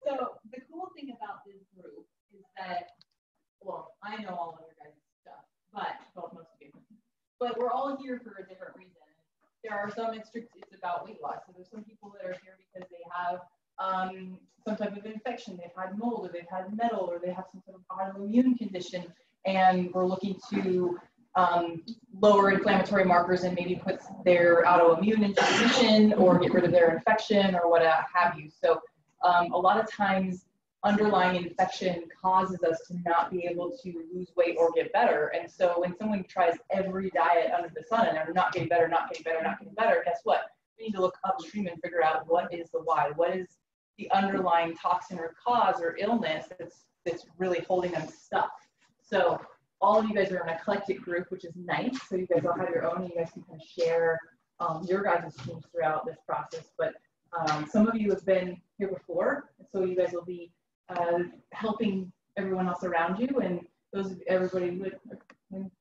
So the cool thing about this group is that, well, I know all of your guys' stuff, but, well, most of you, but we're all here for a different reason. There are some, it's about weight loss. So there's some people that are here because they have some type of infection, they've had mold, or they've had metal, or they have some sort of autoimmune condition, and we're looking to lower inflammatory markers and maybe put their autoimmune into remission or get rid of their infection or what have you. So a lot of times underlying infection causes us to not be able to lose weight or get better. And so when someone tries every diet under the sun and they're not getting better, not getting better, not getting better, guess what? We need to look upstream and figure out what is the why, what is the underlying toxin or cause or illness that's really holding them stuck. So all of you guys are an eclectic group, which is nice. So you guys all have your own, and you guys can kind of share your guys' teams throughout this process. But some of you have been here before, so you guys will be helping everyone else around you, and everybody would,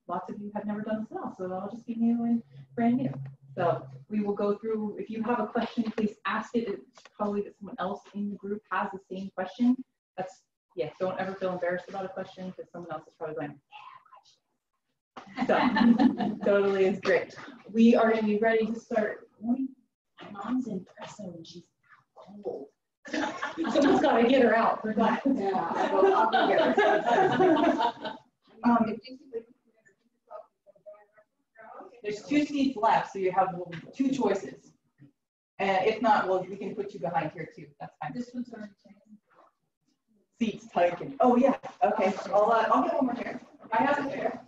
lots of you have never done this at all, so I'll just be new and brand new. So we will go through, if you have a question, please ask it. It's probably that someone else in the group has the same question. That's, yeah, don't ever feel embarrassed about a question because someone else is probably going, yeah, question. So totally is great. We are going to be ready to start. My mom's in Presso and she's cold. Someone's got to get her out for class. Yeah, I'll go get her. There's 2 seats left, so you have 2 choices. And if not, well, we can put you behind here too. That's fine. This one's already taken. Seats taken. Oh yeah. Okay. I'll get one more chair. I have a chair.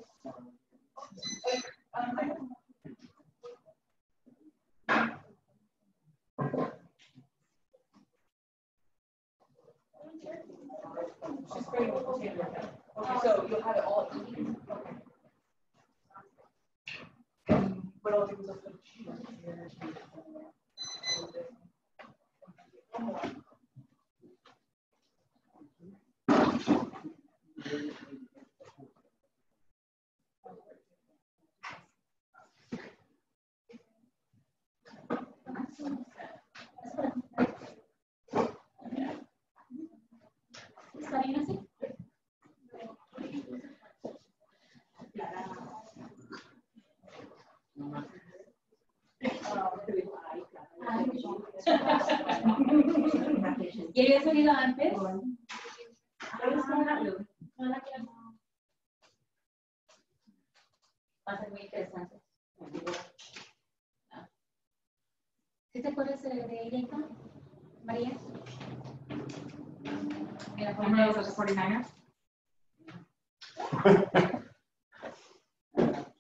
She's bringing the container with her. Okay, so you'll have it all eaten. Okay. What I'll do is I'll put cheese here. ¿Está bien así? ¿Y había salido antes? Va a ser muy interesante. ¿Sí te acuerdas de ella, María? ¿En la los 49ers?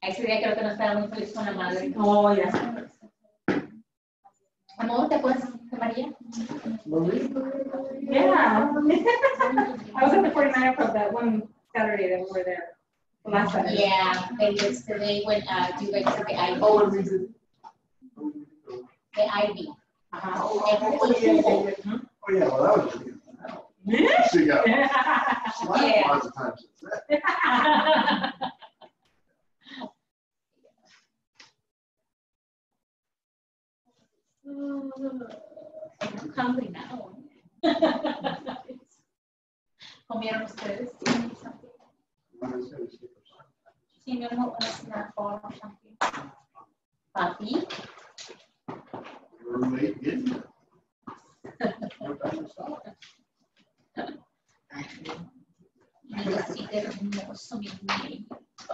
Ese día creo que no estaba muy feliz con la madre. Oh, yeah. Amor, ¿te acuerdas de María? Yeah. I was at the 49er Club that one Saturday that we were there. The last Saturday. Yeah, they went you went to the IB. Oh, we did. The IB. Oh, yeah, well, that was good. Yeah. She got lots of times since that. I'm hungry now. ¿Comieron ustedes? Sí, mi amor, una forma. ¿Papi? Roommate getting it. No time to stop. Mira, así de hermoso, mi niño.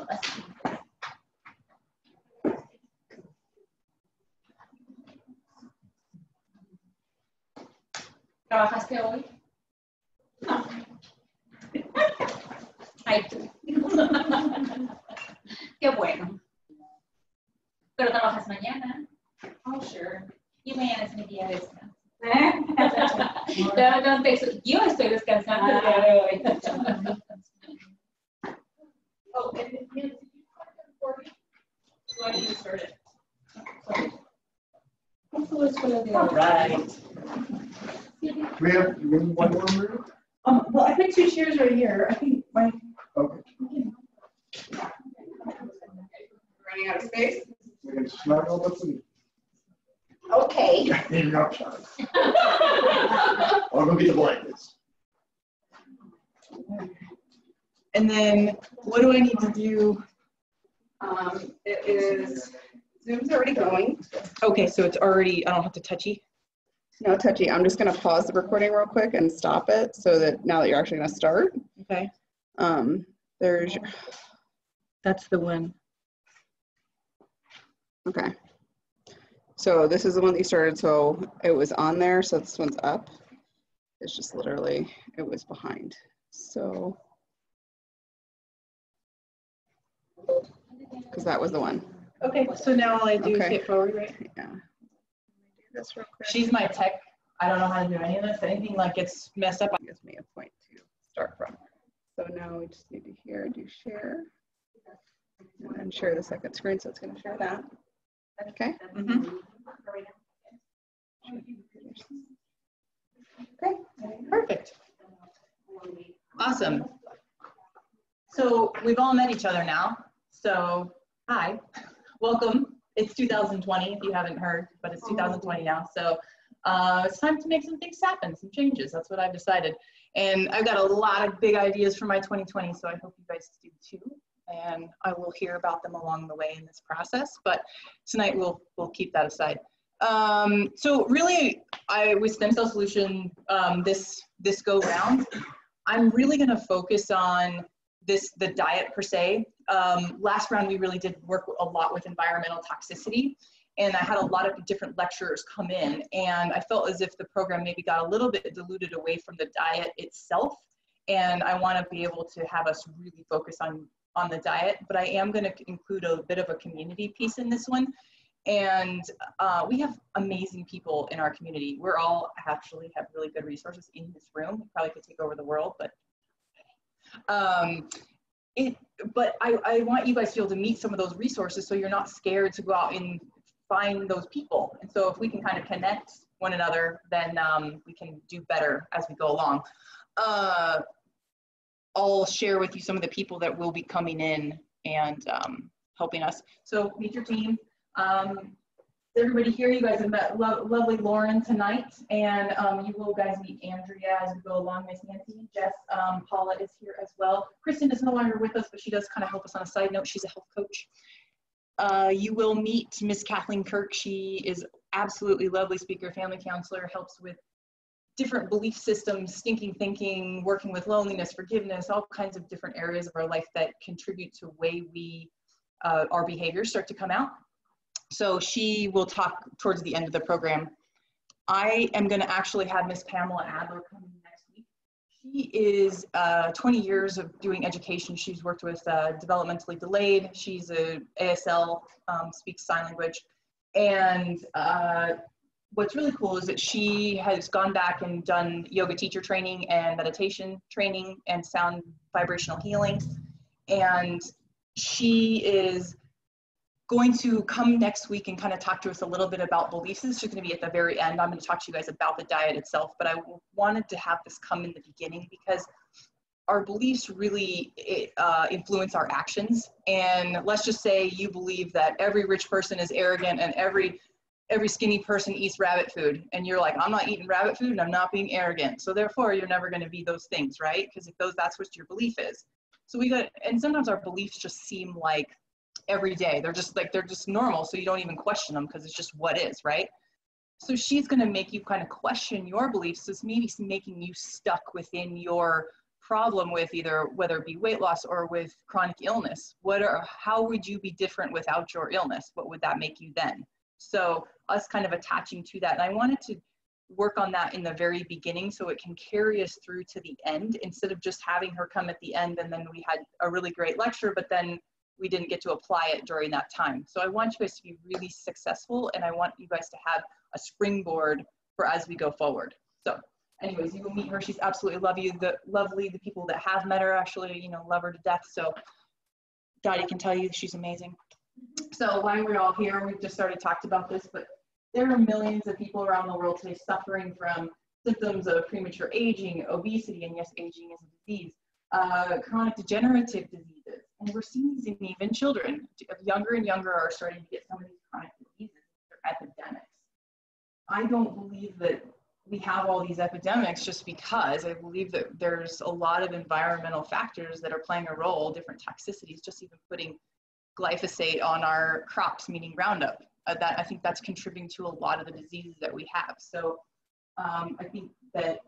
Así. ¿Trabajaste hoy? No. Ay, tú. Qué bueno. Pero trabajas mañana. Oh, sure. Y mañana es mi día de descanso. Yo estoy descansando el día de hoy. Oh, and did you record it? So I need to start it. All right. We have one more room? Well, I put 2 chairs right here. I think my. Okay. Running out of space? We can snuggle up and Okay. Maybe not, Sean. Or go get the blankets. And then what do I need to do? It is, Zoom's already going. Okay, so it's already, I don't have to touchy. No touchy. I'm just going to pause the recording real quick and stop it so that now that you're actually going to start. Okay. There's, That's the one. okay. So this is the one that you started. So it was on there. So this one's up. It's just literally, it was behind. So, because that was the one. Okay, so now all I do is Okay. hit forward, right? Yeah. Do this real quick. She's my tech. I don't know how to do any of this. Anything like gets messed up. Gives me a point to start from. So now we just need to here do share. And then share the second screen. So it's going to share that. Okay. Okay, perfect. Awesome. So we've all met each other now. So hi, welcome. It's 2020 if you haven't heard, but it's 2020 now. So it's time to make some things happen, some changes. That's what I've decided. And I've got a lot of big ideas for my 2020, so I hope you guys do too. And I will hear about them along the way in this process, but tonight we'll keep that aside. So really, with Stem Cell Solution, this go round, I'm really gonna focus on the diet per se. Last round, we really did work a lot with environmental toxicity, and I had a lot of different lecturers come in, and I felt as if the program maybe got a little bit diluted away from the diet itself, and I wanna be able to have us really focus on the diet, but I am gonna include a bit of a community piece in this one. And we have amazing people in our community. We're all actually have really good resources in this room. We probably could take over the world, but I want you guys to be able to meet some of those resources so you're not scared to go out and find those people. And so if we can kind of connect one another, then we can do better as we go along. I'll share with you some of the people that will be coming in and helping us. So meet your team. Everybody here, you guys have met lovely Lauren tonight, and you will guys meet Andrea as we go along. Miss Nancy, Jess, Paula is here as well. Kristen is no longer with us, but she does kind of help us on a side note. She's a health coach. You will meet Miss Kathleen Kirk. She is absolutely lovely speaker, family counselor, helps with different belief systems, thinking, working with loneliness, forgiveness, all kinds of different areas of our life that contribute to the way we, our behaviors start to come out. So she will talk towards the end of the program. I am going to actually have Miss Pamela Adler come in next week. She is 20 years of doing education. She's worked with developmentally delayed. She's a ASL, speaks sign language. And what's really cool is that she has gone back and done yoga teacher training and meditation training and sound vibrational healing. And she is going to come next week and kind of talk to us a little bit about beliefs. She's going to be at the very end. I'm going to talk to you guys about the diet itself, but I wanted to have this come in the beginning because our beliefs really influence our actions. And let's just say you believe that every rich person is arrogant and every skinny person eats rabbit food. And you're like, I'm not eating rabbit food and I'm not being arrogant. So therefore you're never going to be those things, right? Because that's what your belief is. So and sometimes our beliefs just seem like every day. They're just normal. So you don't even question them because it's just what is, right? So she's going to make you kind of question your beliefs. So it's maybe making you stuck within your problem with whether it be weight loss or with chronic illness. How would you be different without your illness? What would that make you then? So us kind of attaching to that. And I wanted to work on that in the very beginning so it can carry us through to the end instead of just having her come at the end and then we had a really great lecture, but then we didn't get to apply it during that time. So I want you guys to be really successful and I want you guys to have a springboard for as we go forward. So anyways, you will meet her. She's absolutely lovely. The people that have met her actually, love her to death. So Dottie can tell you she's amazing. So why we're all here, we've just already talked about this, but there are millions of people around the world today suffering from symptoms of premature aging, obesity, and yes, aging is a disease, chronic degenerative diseases. And we're seeing these in even children. Younger and younger are starting to get some of these chronic diseases. They're epidemics. I don't believe that we have all these epidemics just because. I believe that there's a lot of environmental factors that are playing a role, different toxicities, just even putting glyphosate on our crops, meaning Roundup. That I think that's contributing to a lot of the diseases that we have. So I think that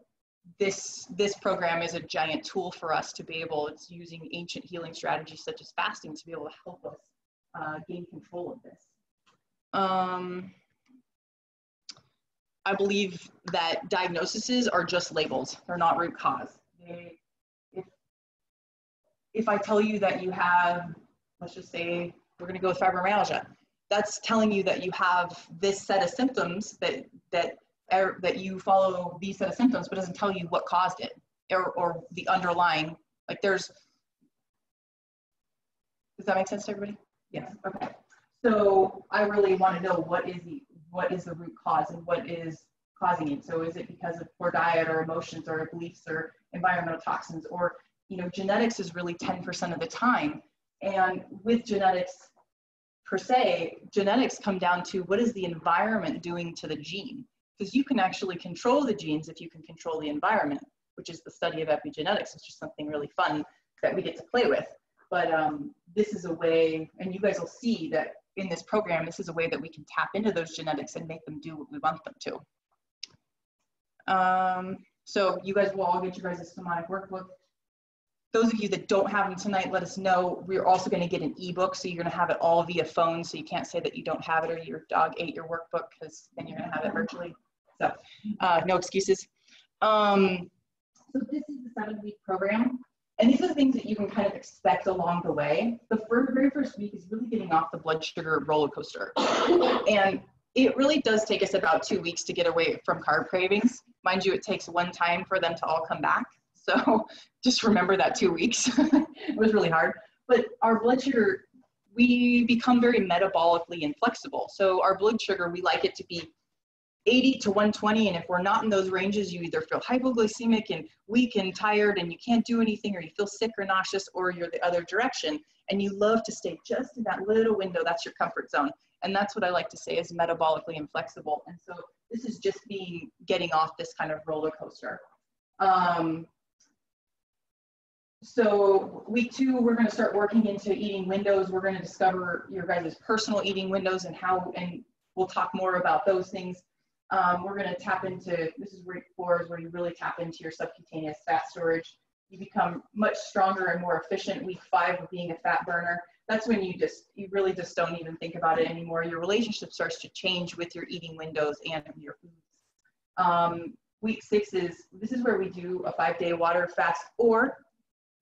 this program is a giant tool for us to be able, it's using ancient healing strategies such as fasting to be able to help us gain control of this. I believe that diagnoses are just labels. They're not root cause. If I tell you that you have, let's just say, we're going to go with fibromyalgia, that's telling you that you have this set of symptoms that you follow these set of symptoms, but doesn't tell you what caused it or the underlying, like does that make sense to everybody? Yes, okay. So I really want to know what is the root cause and what is causing it. So is it because of poor diet or emotions or beliefs or environmental toxins, or, you know, genetics is really 10% of the time. And with genetics per se, genetics come down to what is the environment doing to the gene? Because you can actually control the genes if you can control the environment, which is the study of epigenetics. It's just something really fun that we get to play with. But this is a way, and you guys will see that in this program, this is a way that we can tap into those genetics and make them do what we want them to. So you guys will all get your guys' somatic workbook. Those of you that don't have them tonight, let us know. We're also going to get an ebook, so you're going to have it all via phone, so you can't say that you don't have it or your dog ate your workbook, because then you're going to have it virtually. So no excuses. So this is the 7-week program. And these are the things that you can kind of expect along the way. The very first week is really getting off the blood sugar roller coaster. And it really does take us about 2 weeks to get away from carb cravings. Mind you, it takes one time for them to all come back. So just remember that 2 weeks. It was really hard. But our blood sugar, we become very metabolically inflexible. So our blood sugar, we like it to be 80 to 120, and if we're not in those ranges, you either feel hypoglycemic and weak and tired and you can't do anything, or you feel sick or nauseous, or you're the other direction, and you love to stay just in that little window. That's your comfort zone, and that's what I like to say is metabolically inflexible. And so this is just getting off this kind of roller coaster. So week 2, we're going to start working into eating windows. We're going to discover your guys' personal eating windows and we'll talk more about those things. We're going to tap into, this is week 4, is where you really tap into your subcutaneous fat storage. You become much stronger and more efficient. Week 5 of being a fat burner. That's when you really just don't even think about it anymore. Your relationship starts to change with your eating windows and your foods. Week 6 this is where we do a 5-day water fast, or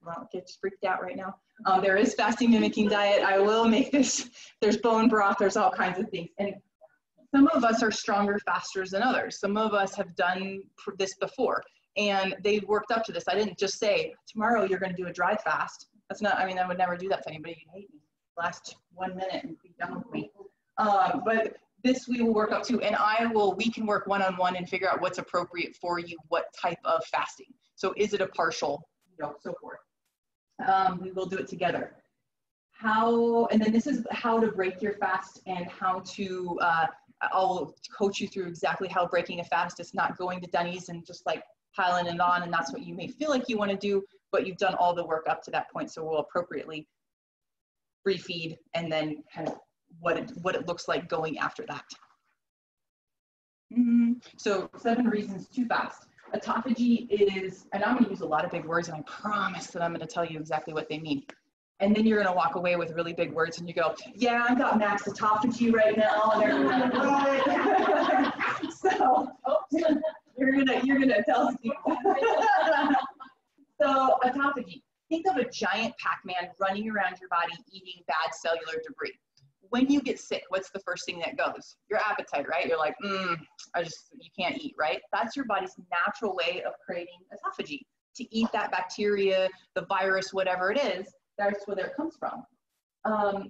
don't get freaked out right now. There is fasting mimicking diet. I will make this. There's bone broth. There's all kinds of things. And some of us are stronger fasters than others. Some of us have done this before, and they've worked up to this. I didn't just say, tomorrow you're going to do a dry fast. That's not, I mean, I would never do that to anybody. You'd hate me. Last 1 minute and be done with me. But this we will work up to, and we can work one-on-one and figure out what's appropriate for you, what type of fasting. So is it a partial, so forth. We will do it together. And then this is how to break your fast and how to, I'll coach you through exactly how breaking a fast is not going to Denny's and just like piling it on, and that's what you may feel like you want to do, but you've done all the work up to that point, so we'll appropriately refeed and then kind of what it looks like going after that. So 7 reasons to fast. Autophagy is, and I'm going to use a lot of big words, and I promise that I'm going to tell you exactly what they mean. And then you're going to walk away with really big words and you go, yeah, I've got max autophagy right now. And everyone's like, what? So you're gonna tell people. So autophagy, think of a giant Pac-Man running around your body eating bad cellular debris. When you get sick, what's the first thing that goes? Your appetite, right? You're like, you can't eat, right? That's your body's natural way of creating autophagy, to eat that bacteria, the virus, whatever it is. That's where it comes from.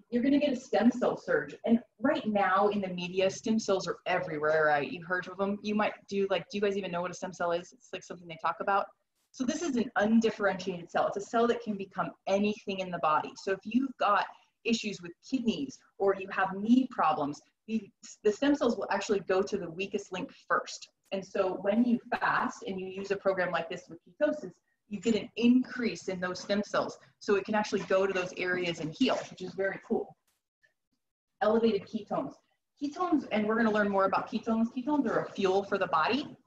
You're going to get a stem cell surge. And right now in the media, stem cells are everywhere, right? You've heard of them. You might do you guys even know what a stem cell is? It's like something they talk about. So this is an undifferentiated cell. It's a cell that can become anything in the body. So if you've got issues with kidneys or you have knee problems, the stem cells will actually go to the weakest link first. And so when you fast and you use a program like this with ketosis, you get an increase in those stem cells. So it can actually go to those areas and heal, which is very cool. Elevated ketones. Ketones, and we're going to learn more about ketones. Ketones are a fuel for the body.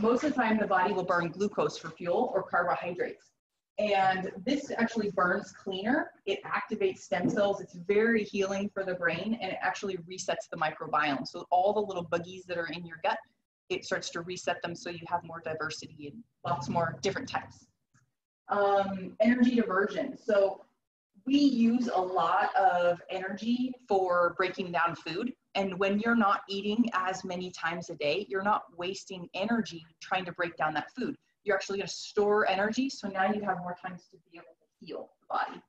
Most of the time, the body will burn glucose for fuel or carbohydrates. And this actually burns cleaner. It activates stem cells. It's very healing for the brain, and it actually resets the microbiome. So all the little buggies that are in your gut, it starts to reset them so you have more diversity and lots more different types. Energy diversion. So we use a lot of energy for breaking down food. And when you're not eating as many times a day, you're not wasting energy trying to break down that food. You're actually going to store energy. So now you have more times to be able to heal the body.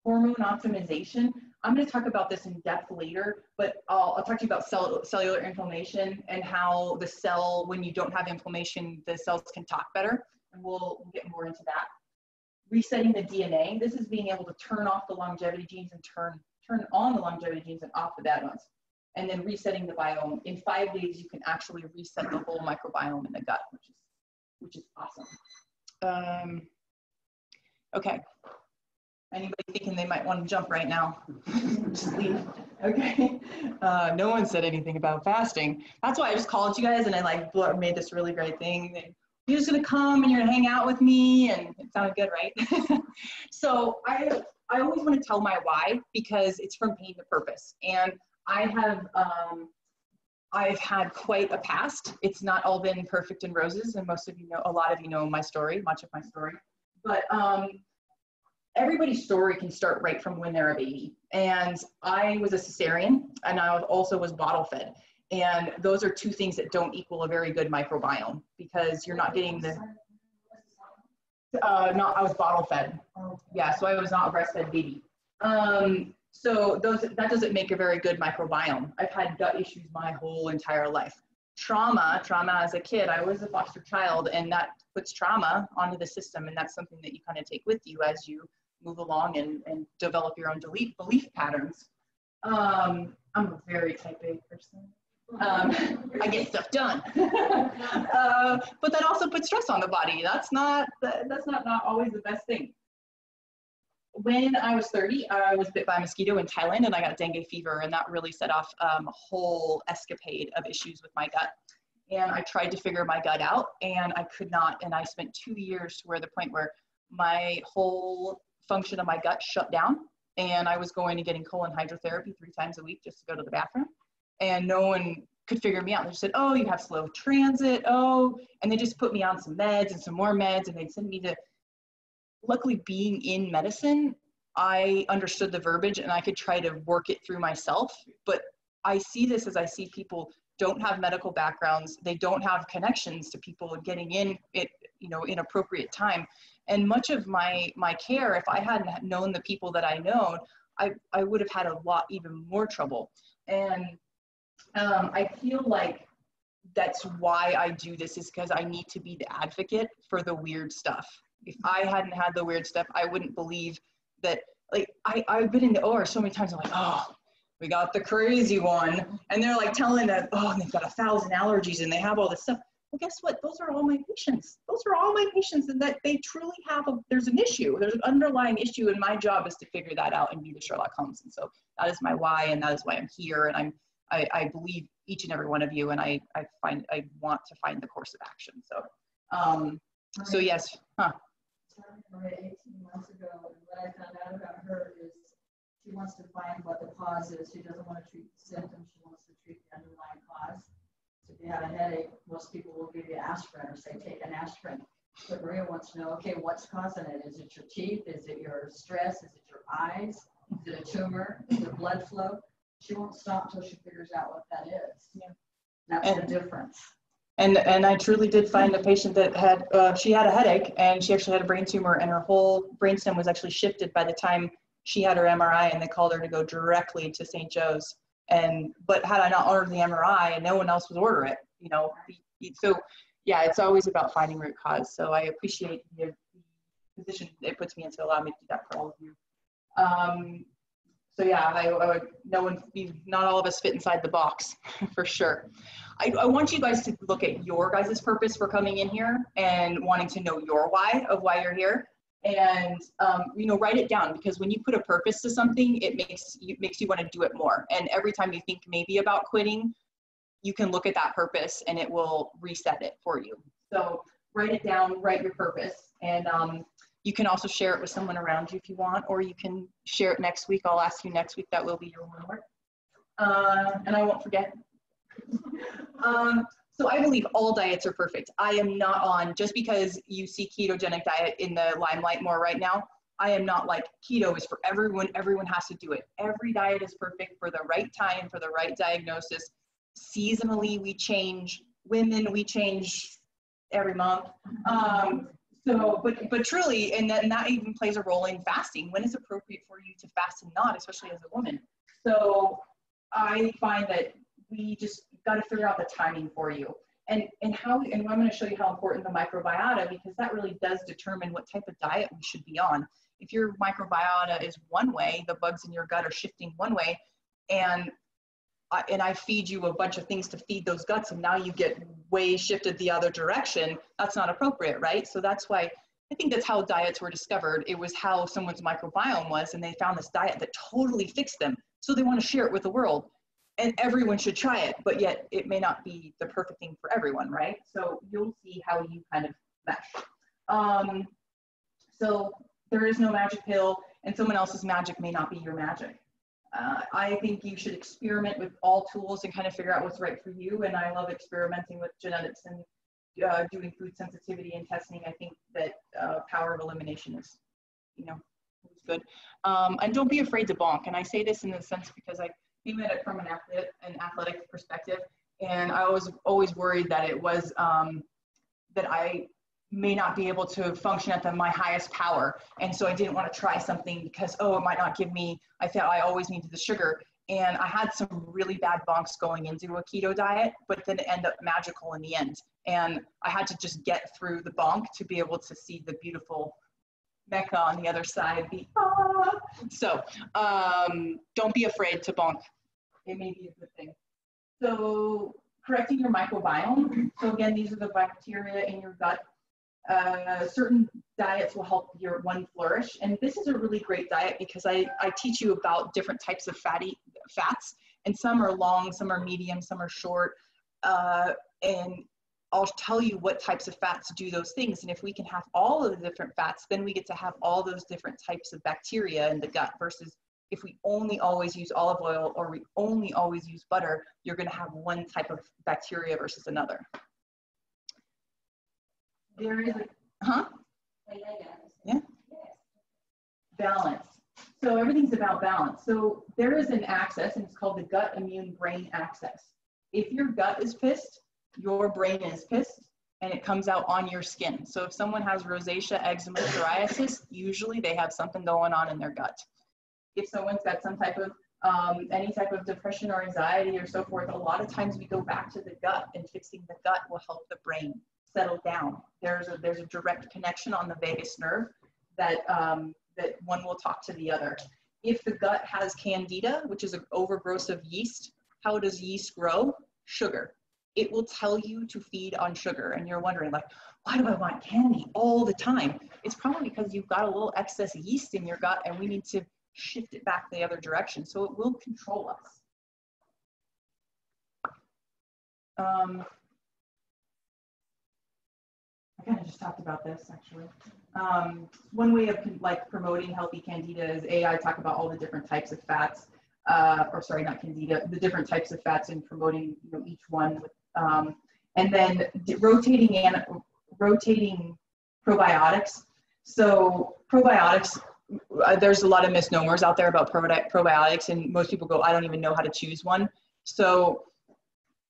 Hormone optimization. I'm going to talk about this in depth later, but I'll talk to you about cellular inflammation and how the cell, when you don't have inflammation, the cells can talk better. And we'll get more into that. Resetting the DNA. This is being able to turn off the longevity genes and turn on the longevity genes and off the bad ones. And then resetting the biome. In 5 days, you can actually reset the whole microbiome in the gut, which is awesome. Okay. Anybody thinking they might want to jump right now? Just leave. Okay. No one said anything about fasting. That's why I just called you guys and I made this really great thing. You're just gonna come and you're gonna hang out with me, and it sounded good, right? So I always want to tell my why, because it's from pain to purpose. And I've had quite a past. It's not all been perfect and roses, and most of you know, a lot of you know my story, much of my story. But everybody's story can start right from when they're a baby. And I was a cesarean, and I also was bottle fed. And those are two things that don't equal a very good microbiome, because you're not getting the, I was bottle fed. Yeah, so I was not a breastfed baby. So that doesn't make a very good microbiome. I've had gut issues my whole entire life. Trauma as a kid, I was a foster child, and that puts trauma onto the system, and that's something that you kind of take with you as you move along and develop your own belief patterns. I'm a very type A person. I get stuff done. But that also puts stress on the body. That's not always the best thing. When I was 30, I was bit by a mosquito in Thailand, and I got dengue fever, and that really set off a whole escapade of issues with my gut. And I tried to figure my gut out, and I could not. And I spent 2 years to the point where my whole function of my gut shut down, and I was going and getting colon hydrotherapy 3 times a week just to go to the bathroom. And no one could figure me out. They just said, oh, you have slow transit, and they just put me on some meds and some more meds, and they'd send me to, luckily being in medicine, I understood the verbiage and I could try to work it through myself. But I see this as I see people don't have medical backgrounds, they don't have connections to people getting in it, in appropriate time. And much of my care, if I hadn't known the people that I know, I would have had a lot, even more trouble. And I feel like that's why I do this, is because I need to be the advocate for the weird stuff. If I hadn't had the weird stuff, I wouldn't believe that, I've been in the OR so many times, I'm like, oh, we got the crazy one. And they're like telling that, oh, they've got 1,000 allergies and they have all this stuff. Well, guess what? Those are all my patients. Those are all my patients, and that they truly have there's an issue. There's an underlying issue, and my job is to figure that out and be the Sherlock Holmes. And so that is my why, and that is why I'm here. And I believe each and every one of you, and I want to find the course of action. So yes, Maria 18 months ago, and what I found out about her is she wants to find what the cause is. She doesn't want to treat the symptoms, she wants to treat the underlying cause. So if you have a headache, most people will give you aspirin or say take an aspirin. But Maria wants to know, okay, what's causing it? Is it your teeth? Is it your stress? Is it your eyes? Is it a tumor? Is it blood flow? She won't stop until she figures out what that is. Yeah. That's the difference. And I truly did find a patient that had, she had a headache, and she actually had a brain tumor, and her whole brainstem was actually shifted by the time she had her MRI, and they called her to go directly to St. Joe's. But had I not ordered the MRI and no one else would order it, so yeah, it's always about finding root cause. So I appreciate the position it puts me in to allow me to do that for all of you. So yeah, not all of us fit inside the box for sure. I want you guys to look at your guys' purpose for coming in here and wanting to know your why of why you're here. And, you know, write it down, because when you put a purpose to something, it makes you want to do it more. And every time you think maybe about quitting, you can look at that purpose and it will reset it for you. So write it down, write your purpose. And you can also share it with someone around you if you want, or you can share it next week. I'll ask you next week. That will be your homework. And I won't forget. So I believe all diets are perfect. I am not on, just because you see ketogenic diet in the limelight more right now, I am not like keto is for everyone. Everyone has to do it. Every diet is perfect for the right time, for the right diagnosis. Seasonally, we change. Women, we change every month. But truly, and that even plays a role in fasting. When is appropriate for you to fast and not, especially as a woman? So I find that we just got to figure out the timing for you. And I'm going to show you how important the microbiota, because that really does determine what type of diet we should be on. If your microbiota is one way, the bugs in your gut are shifting one way, and I feed you a bunch of things to feed those guts, and now you get way shifted the other direction, that's not appropriate, right? So that's why, I think that's how diets were discovered. It was how someone's microbiome was, and they found this diet that totally fixed them. So they want to share it with the world. And everyone should try it, but yet it may not be the perfect thing for everyone, right? So you'll see how you kind of mesh. So there is no magic pill, and someone else's magic may not be your magic. I think you should experiment with all tools and kind of figure out what's right for you. And I love experimenting with genetics and doing food sensitivity and testing. I think that power of elimination is, you know, it's good. And don't be afraid to bonk. And I say this in the sense because I came at it from an athletic perspective, and I was always worried that it was that I may not be able to function at my highest power, and so I didn't want to try something because it might not give me. I thought I always needed the sugar, and I had some really bad bonks going into a keto diet, but then it ended up magical in the end. And I had to just get through the bonk to be able to see the beautiful Mecca on the other side. So don't be afraid to bonk. It may be a good thing. So correcting your microbiome. So again, these are the bacteria in your gut. Certain diets will help your one flourish. And this is a really great diet because I teach you about different types of fats, and some are long, some are medium, some are short. And I'll tell you what types of fats do those things. And if we can have all of the different fats, then we get to have all those different types of bacteria in the gut, versus if we only always use olive oil or we only always use butter, you're going to have one type of bacteria versus another. There is yeah. Balance. So everything's about balance. So there is an axis, and it's called the gut immune brain axis. If your gut is pissed, your brain is pissed, and it comes out on your skin. So if someone has rosacea, eczema, psoriasis, usually they have something going on in their gut. If someone's got some type of any type of depression or anxiety or so forth, a lot of times we go back to the gut, and fixing the gut will help the brain settle down. There's a direct connection on the vagus nerve that that one will talk to the other. If the gut has candida, which is an overgrowth of yeast, how does yeast grow? Sugar. It will tell you to feed on sugar, and you're wondering, like, why do I want candy all the time? It's probably because you've got a little excess yeast in your gut, and we need to shift it back the other direction, so it will control us. I kind of just talked about this, actually. One way of like promoting healthy candida is I talk about all the different types of fats, or sorry, not candida, the different types of fats, and promoting, you know, each one. And then rotating probiotics. So probiotics, there's a lot of misnomers out there about probiotics, and most people go, I don't even know how to choose one. So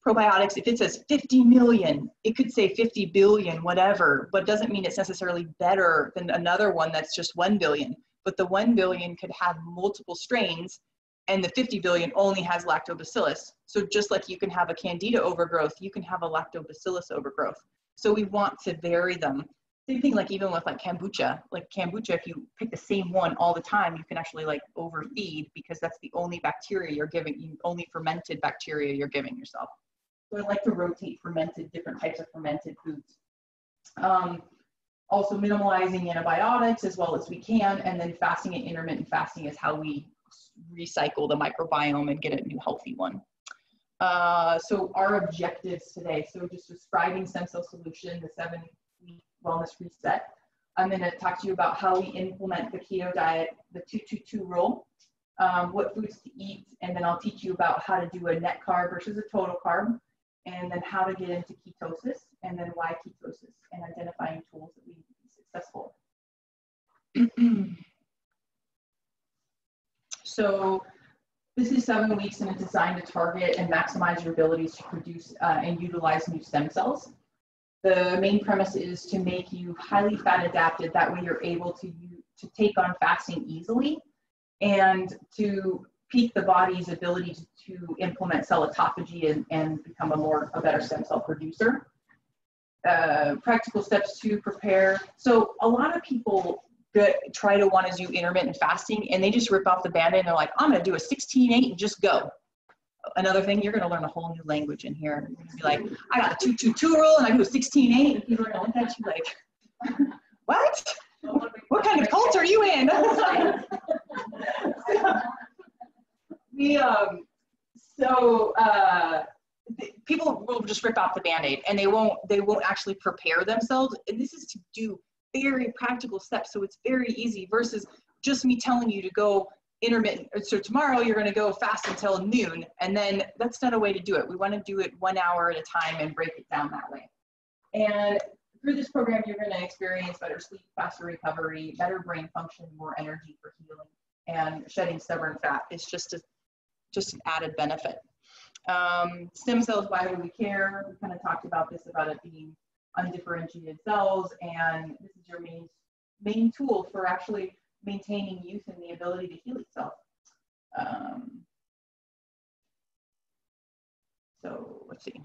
probiotics, if it says 50 million, it could say 50 billion, whatever, but doesn't mean it's necessarily better than another one that's just 1 billion. But the 1 billion could have multiple strains, and the 50 billion only has lactobacillus. So just like you can have a candida overgrowth, you can have a lactobacillus overgrowth. So we want to vary them. Same thing, like even with like kombucha. Like kombucha, if you pick the same one all the time, you can actually like overfeed because that's the only bacteria you're giving, only fermented bacteria you're giving yourself. So I like to rotate different types of fermented foods. Also minimalizing antibiotics as well as we can, and then fasting and intermittent fasting is how we recycle the microbiome and get a new healthy one. So our objectives today, so just describing stem cell solution, the 7-week wellness reset. I'm going to talk to you about how we implement the keto diet, the 2-2-2 rule, what foods to eat, and then I'll teach you about how to do a net carb versus a total carb, and then how to get into ketosis, and then why ketosis, and identifying tools that we need to be successful. So this is 7 weeks and it's designed to target and maximize your abilities to produce and utilize new stem cells. The main premise is to make you highly fat adapted. That way you're able to take on fasting easily and to peak the body's ability to implement cell autophagy and become a better stem cell producer. Practical steps to prepare. So a lot of people try to want to do intermittent fasting and they just rip off the Band-Aid and they're like, I'm going to do a 16-8 and just go. Another thing, you're going to learn a whole new language in here. You're going to be like, I got a 2-2-2 rule and I do a 16-8, and people are going to look at you like, what? What kind of cult are you in? People will just rip off the Band-Aid and they won't actually prepare themselves. And this is to do very practical steps. So it's very easy versus just me telling you to go intermittent. So tomorrow you're going to go fast until noon, and then that's not a way to do it. We want to do it 1 hour at a time and break it down that way. And through this program, you're going to experience better sleep, faster recovery, better brain function, more energy for healing, and shedding stubborn fat. It's just an added benefit. Stem cells, why do we care? We kind of talked about this, about it being undifferentiated cells, and this is your main tool for actually maintaining youth and the ability to heal itself. So let's see.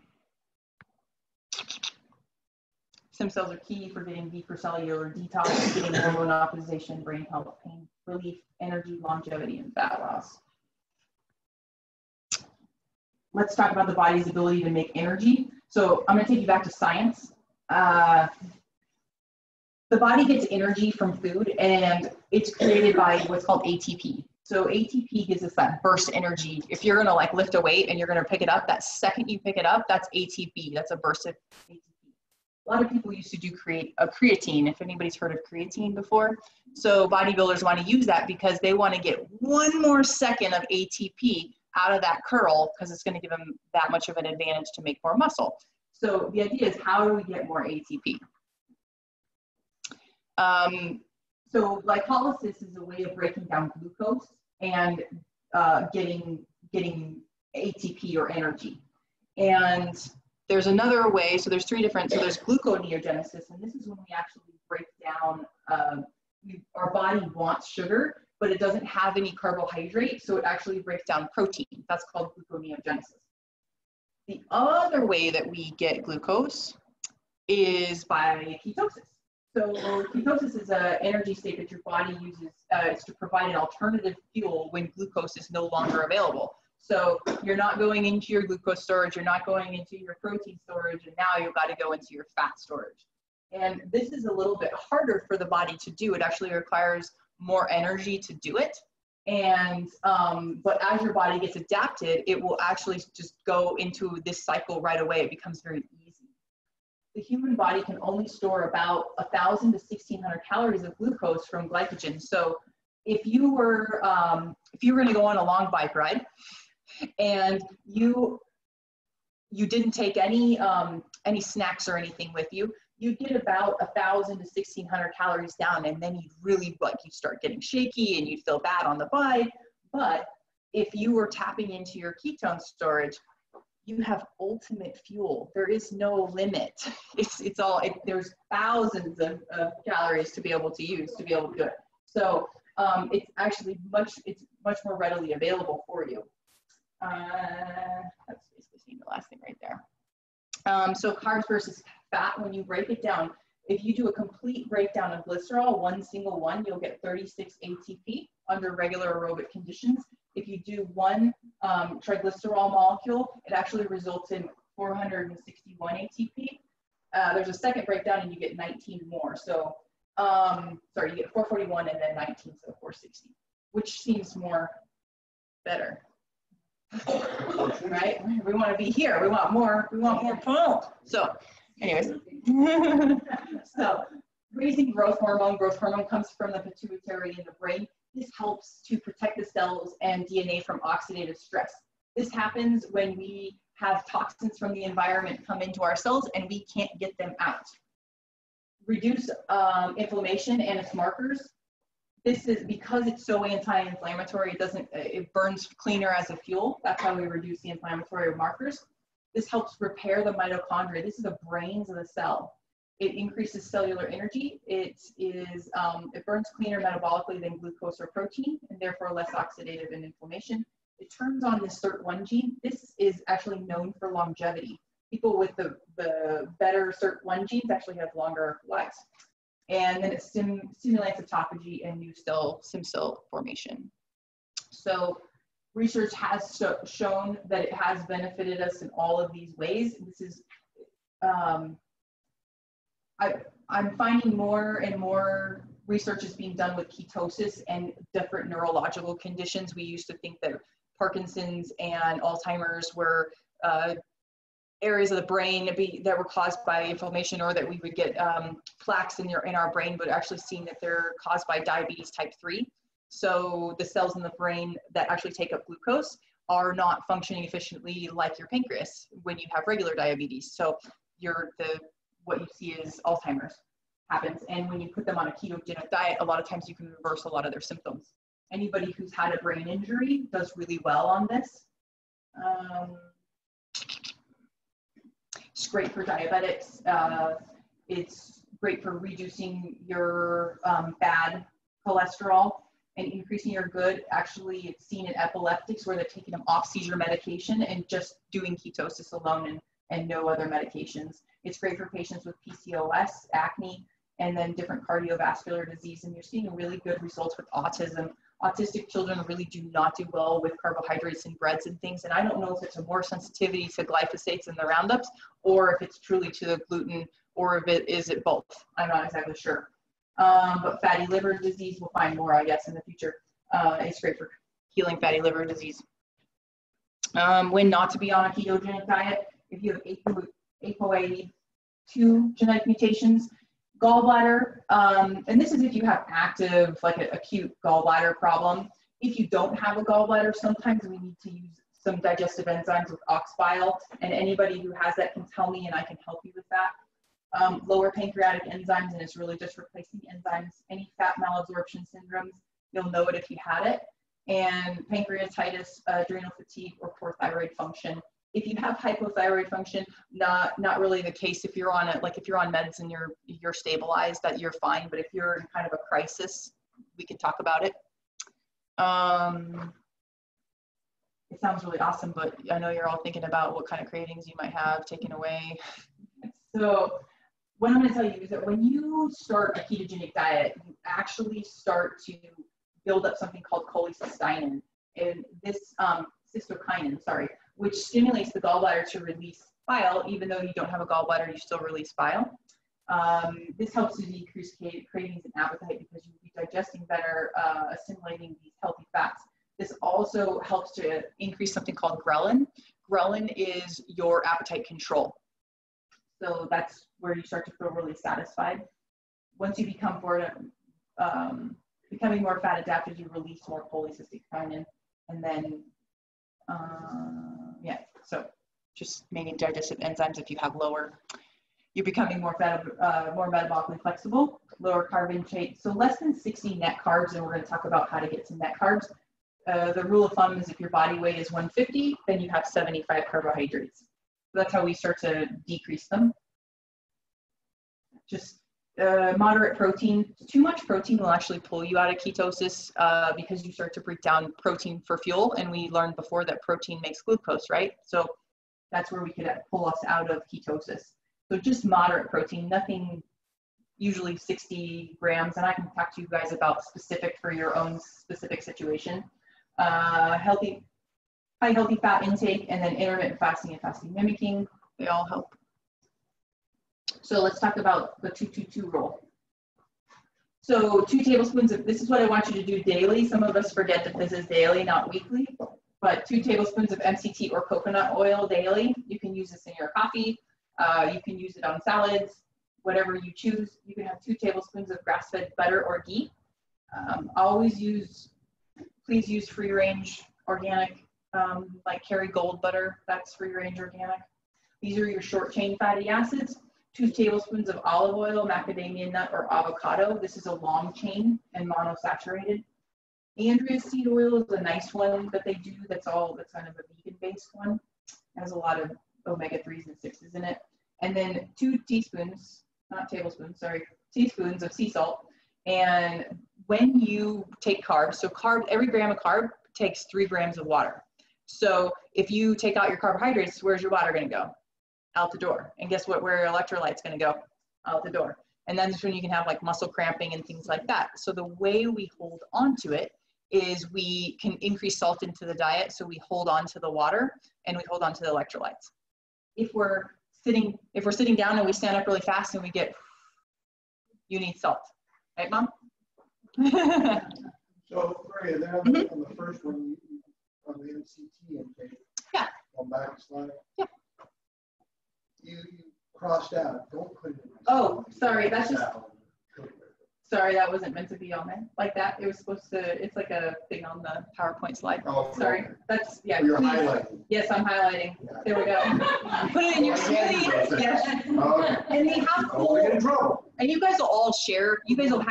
Stem cells are key for getting deeper cellular detox, getting hormone optimization, brain health, pain relief, energy, longevity, and fat loss. Let's talk about the body's ability to make energy. So I'm going to take you back to science. The body gets energy from food, and it's created by what's called ATP. So ATP gives us that burst energy. If you're going to like lift a weight and you're going to pick it up, that second you pick it up, that's ATP. That's a burst of ATP. A lot of people used to do creatine, if anybody's heard of creatine before. So bodybuilders want to use that because they want to get 1 more second of ATP out of that curl because it's going to give them that much of an advantage to make more muscle. So the idea is, how do we get more ATP? So glycolysis is a way of breaking down glucose and getting ATP or energy. And there's another way, so there's 3 different, so there's gluconeogenesis, and this is when we actually break down, our body wants sugar, but it doesn't have any carbohydrate, so it actually breaks down protein. That's called gluconeogenesis. The other way that we get glucose is by ketosis. So ketosis is an energy state that your body uses to provide an alternative fuel when glucose is no longer available. So you're not going into your glucose storage, you're not going into your protein storage, and now you've got to go into your fat storage. And this is a little bit harder for the body to do. It actually requires more energy to do it. And, but as your body gets adapted, it will actually just go into this cycle right away. It becomes very easy. The human body can only store about 1,000 to 1,600 calories of glucose from glycogen. So if you were going to go on a long bike ride and you didn't take any snacks or anything with you, you'd get about 1,000 to 1,600 calories down, and then you'd start getting shaky and you'd feel bad on the bike. But if you were tapping into your ketone storage, you have ultimate fuel. There is no limit. There's thousands of calories to be able to use to be able to do it. So it's actually much more readily available for you. That's basically the last thing right there. So carbs versus fat, when you break it down, If you do a complete breakdown of glycerol, one single one, you'll get 36 ATP under regular aerobic conditions. If you do one triglycerol molecule, it actually results in 461 ATP. There's a second breakdown and you get 19 more. So, sorry, you get 441 and then 19, so 460, which seems more better. Right? We want to be here. We want more pull. So, anyways, so raising growth hormone. Growth hormone comes from the pituitary in the brain. This helps to protect the cells and DNA from oxidative stress. This happens when we have toxins from the environment come into our cells and we can't get them out. Reduce inflammation and its markers. This is because it's so anti-inflammatory, it burns cleaner as a fuel. That's how we reduce the inflammatory markers. This helps repair the mitochondria. This is the brains of the cell. It increases cellular energy. It burns cleaner metabolically than glucose or protein, and therefore less oxidative and inflammation. It turns on the SIRT1 gene. This is actually known for longevity. People with the better SIRT1 genes actually have longer lives. And then it stimulates autophagy and new stem cell formation. So research has shown that it has benefited us in all of these ways. This is, I'm finding more and more research is being done with ketosis and different neurological conditions. We used to think that Parkinson's and Alzheimer's were areas of the brain that were caused by inflammation, or that we would get plaques in our brain, but actually seeing that they're caused by diabetes type 3. So the cells in the brain that actually take up glucose are not functioning efficiently like your pancreas when you have regular diabetes. So what you see is Alzheimer's happens. And when you put them on a ketogenic diet, a lot of times you can reverse a lot of their symptoms. Anybody who's had a brain injury does really well on this. It's great for diabetics. It's great for reducing your bad cholesterol and increasing your good. Actually, it's seen in epileptics where they're taking them off seizure medication and just doing ketosis alone and no other medications. It's great for patients with PCOS, acne, and then different cardiovascular disease. And you're seeing really good results with autism. Autistic children really do not do well with carbohydrates and breads and things. And I don't know if it's a more sensitivity to glyphosates and the Roundups, or if it's truly to the gluten, or if is it both. I'm not exactly sure. But fatty liver disease, we'll find more, I guess, in the future. It's great for healing fatty liver disease. When not to be on a ketogenic diet, if you have ApoA2 genetic mutations, gallbladder, and this is if you have active, like an acute gallbladder problem. If you don't have a gallbladder, sometimes we need to use some digestive enzymes with ox bile, and anybody who has that can tell me and I can help you with that. Lower pancreatic enzymes, and it's really just replacing enzymes. Any fat malabsorption syndromes, you'll know it if you had it. And pancreatitis, adrenal fatigue, or poor thyroid function. If you have hypothyroid function, not really the case. If you're on if you're on meds and you're stabilized, that you're fine. But if you're in kind of a crisis, we can talk about it. It sounds really awesome, but I know you're all thinking about what kind of cravings you might have taken away. So what I'm going to tell you is that when you start a ketogenic diet, you actually start to build up something called cholecystinin, and this cystokinin, which stimulates the gallbladder to release bile. Even though you don't have a gallbladder, you still release bile. This helps to decrease cravings and appetite because you'll be digesting better, assimilating these healthy fats. This also helps to increase something called ghrelin. Ghrelin is your appetite control. So that's where you start to feel really satisfied. Once you become becoming more fat adapted, you release more cholecystokinin, and then so just making digestive enzymes. If you have lower, you're becoming more more metabolically flexible. Lower carb intake, so less than 60 net carbs, and we're going to talk about how to get to net carbs. The rule of thumb is if your body weight is 150, then you have 75 carbohydrates. So that's how we start to decrease them. Just moderate protein. Too much protein will actually pull you out of ketosis because you start to break down protein for fuel. And we learned before that protein makes glucose, right? So that's where we could pull us out of ketosis. So just moderate protein, nothing usually 60 grams, and I can talk to you guys about specific for your own specific situation. High healthy fat intake, and then intermittent fasting and fasting mimicking, they all help. So let's talk about the 2-2-2 rule. So 2 tablespoons of, this is what I want you to do daily. Some of us forget that this is daily, not weekly, but 2 tablespoons of MCT or coconut oil daily. You can use this in your coffee. You can use it on salads, whatever you choose. You can have 2 tablespoons of grass-fed butter or ghee. Please use free-range organic, like Kerrygold butter. That's free-range organic. These are your short-chain fatty acids. 2 tablespoons of olive oil, macadamia nut, or avocado. This is a long chain and monosaturated. Andrea seed oil is a nice one that they do. That's kind of a vegan-based one. It has a lot of omega-3s and 6s in it. And then 2 teaspoons, not tablespoons, sorry, teaspoons of sea salt. And when you take carbs, so every gram of carb takes 3 grams of water. So if you take out your carbohydrates, where's your water going to go? Out the door. And guess what? Where your electrolyte's going to go? Out the door. And that's when you can have like muscle cramping and things like that. So the way we hold on to it is we can increase salt into the diet. So we hold on to the water and we hold on to the electrolytes. If we're sitting down and we stand up really fast and we get, you need salt. Right, Mom? So, Maria, then on the first one, on the MCT intake, yeah. On back slide. Yeah. You crossed out. Don't put it in. Oh, sorry. That's just. Sorry, that wasn't meant to be on there like that. It was supposed to. It's like a thing on the PowerPoint slide. Oh, sorry. Okay. That's yeah. You're highlighting. Yes, I'm highlighting. Yeah. There we go. Put it in your smoothie. Yes. Okay. And they have cool. Don't get in trouble. And you guys will all share. You guys will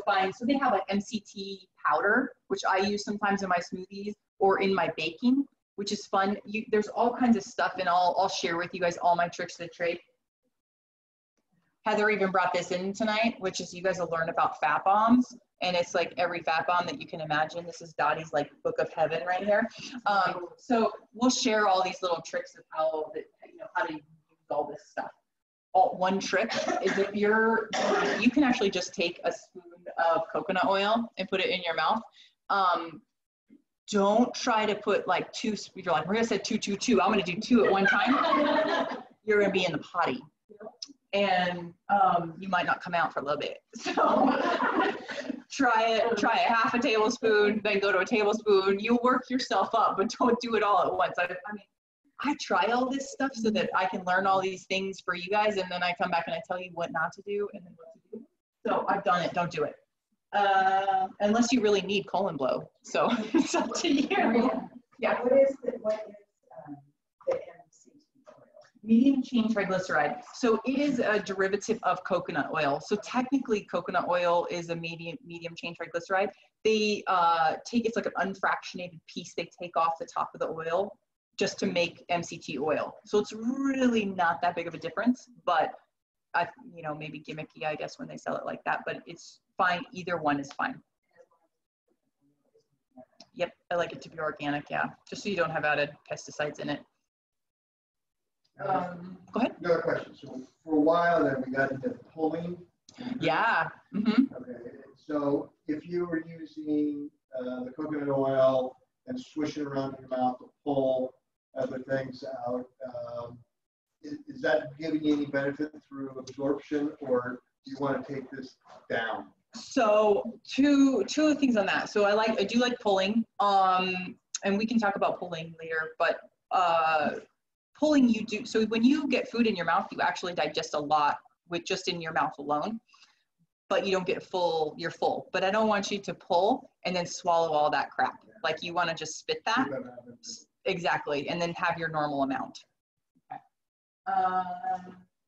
find. So they have like MCT powder, which I use sometimes in my smoothies or in my baking, which is fun. There's all kinds of stuff, and I'll share with you guys all my tricks of the trade. Heather even brought this in tonight, which is you guys will learn about fat bombs, and it's like every fat bomb that you can imagine. This is Dottie's like book of heaven right here. So we'll share all these little tricks of how to use all this stuff. One trick is if you can actually just take a spoon of coconut oil and put it in your mouth. Don't try to put like 2. You're like, Maria said 2-2-2. I'm going to do 2 at one time. You're going to be in the potty. And you might not come out for a little bit. So try a half a tablespoon, then go to a tablespoon. You'll work yourself up, but don't do it all at once. I try all this stuff so that I can learn all these things for you guys, and then I come back and I tell you what not to do and then what to do. So I've done it. Don't do it. Unless you really need colon blow. So it's up to you. Yeah. What is the MCT oil? Medium chain triglyceride. So it is a derivative of coconut oil. So technically coconut oil is a medium chain triglyceride. They it's like an unfractionated piece they take off the top of the oil just to make MCT oil. So it's really not that big of a difference, but maybe gimmicky, I guess, when they sell it like that, but it's fine. Either one is fine. Yep, I like it to be organic, yeah. Just so you don't have added pesticides in it. Go ahead. Another question. So for a while then we got into pulling. Yeah. Mm-hmm. Okay. So if you were using the coconut oil and swish it around in your mouth to pull other things out, is that giving you any benefit through absorption, or do you want to take this down? So two things on that. So I do like pulling, and we can talk about pulling later, but pulling you do, so when you get food in your mouth, you actually digest a lot with just in your mouth alone, but you don't get full, you're full. But I don't want you to pull and then swallow all that crap. Like you want to just spit that. Exactly, and then have your normal amount.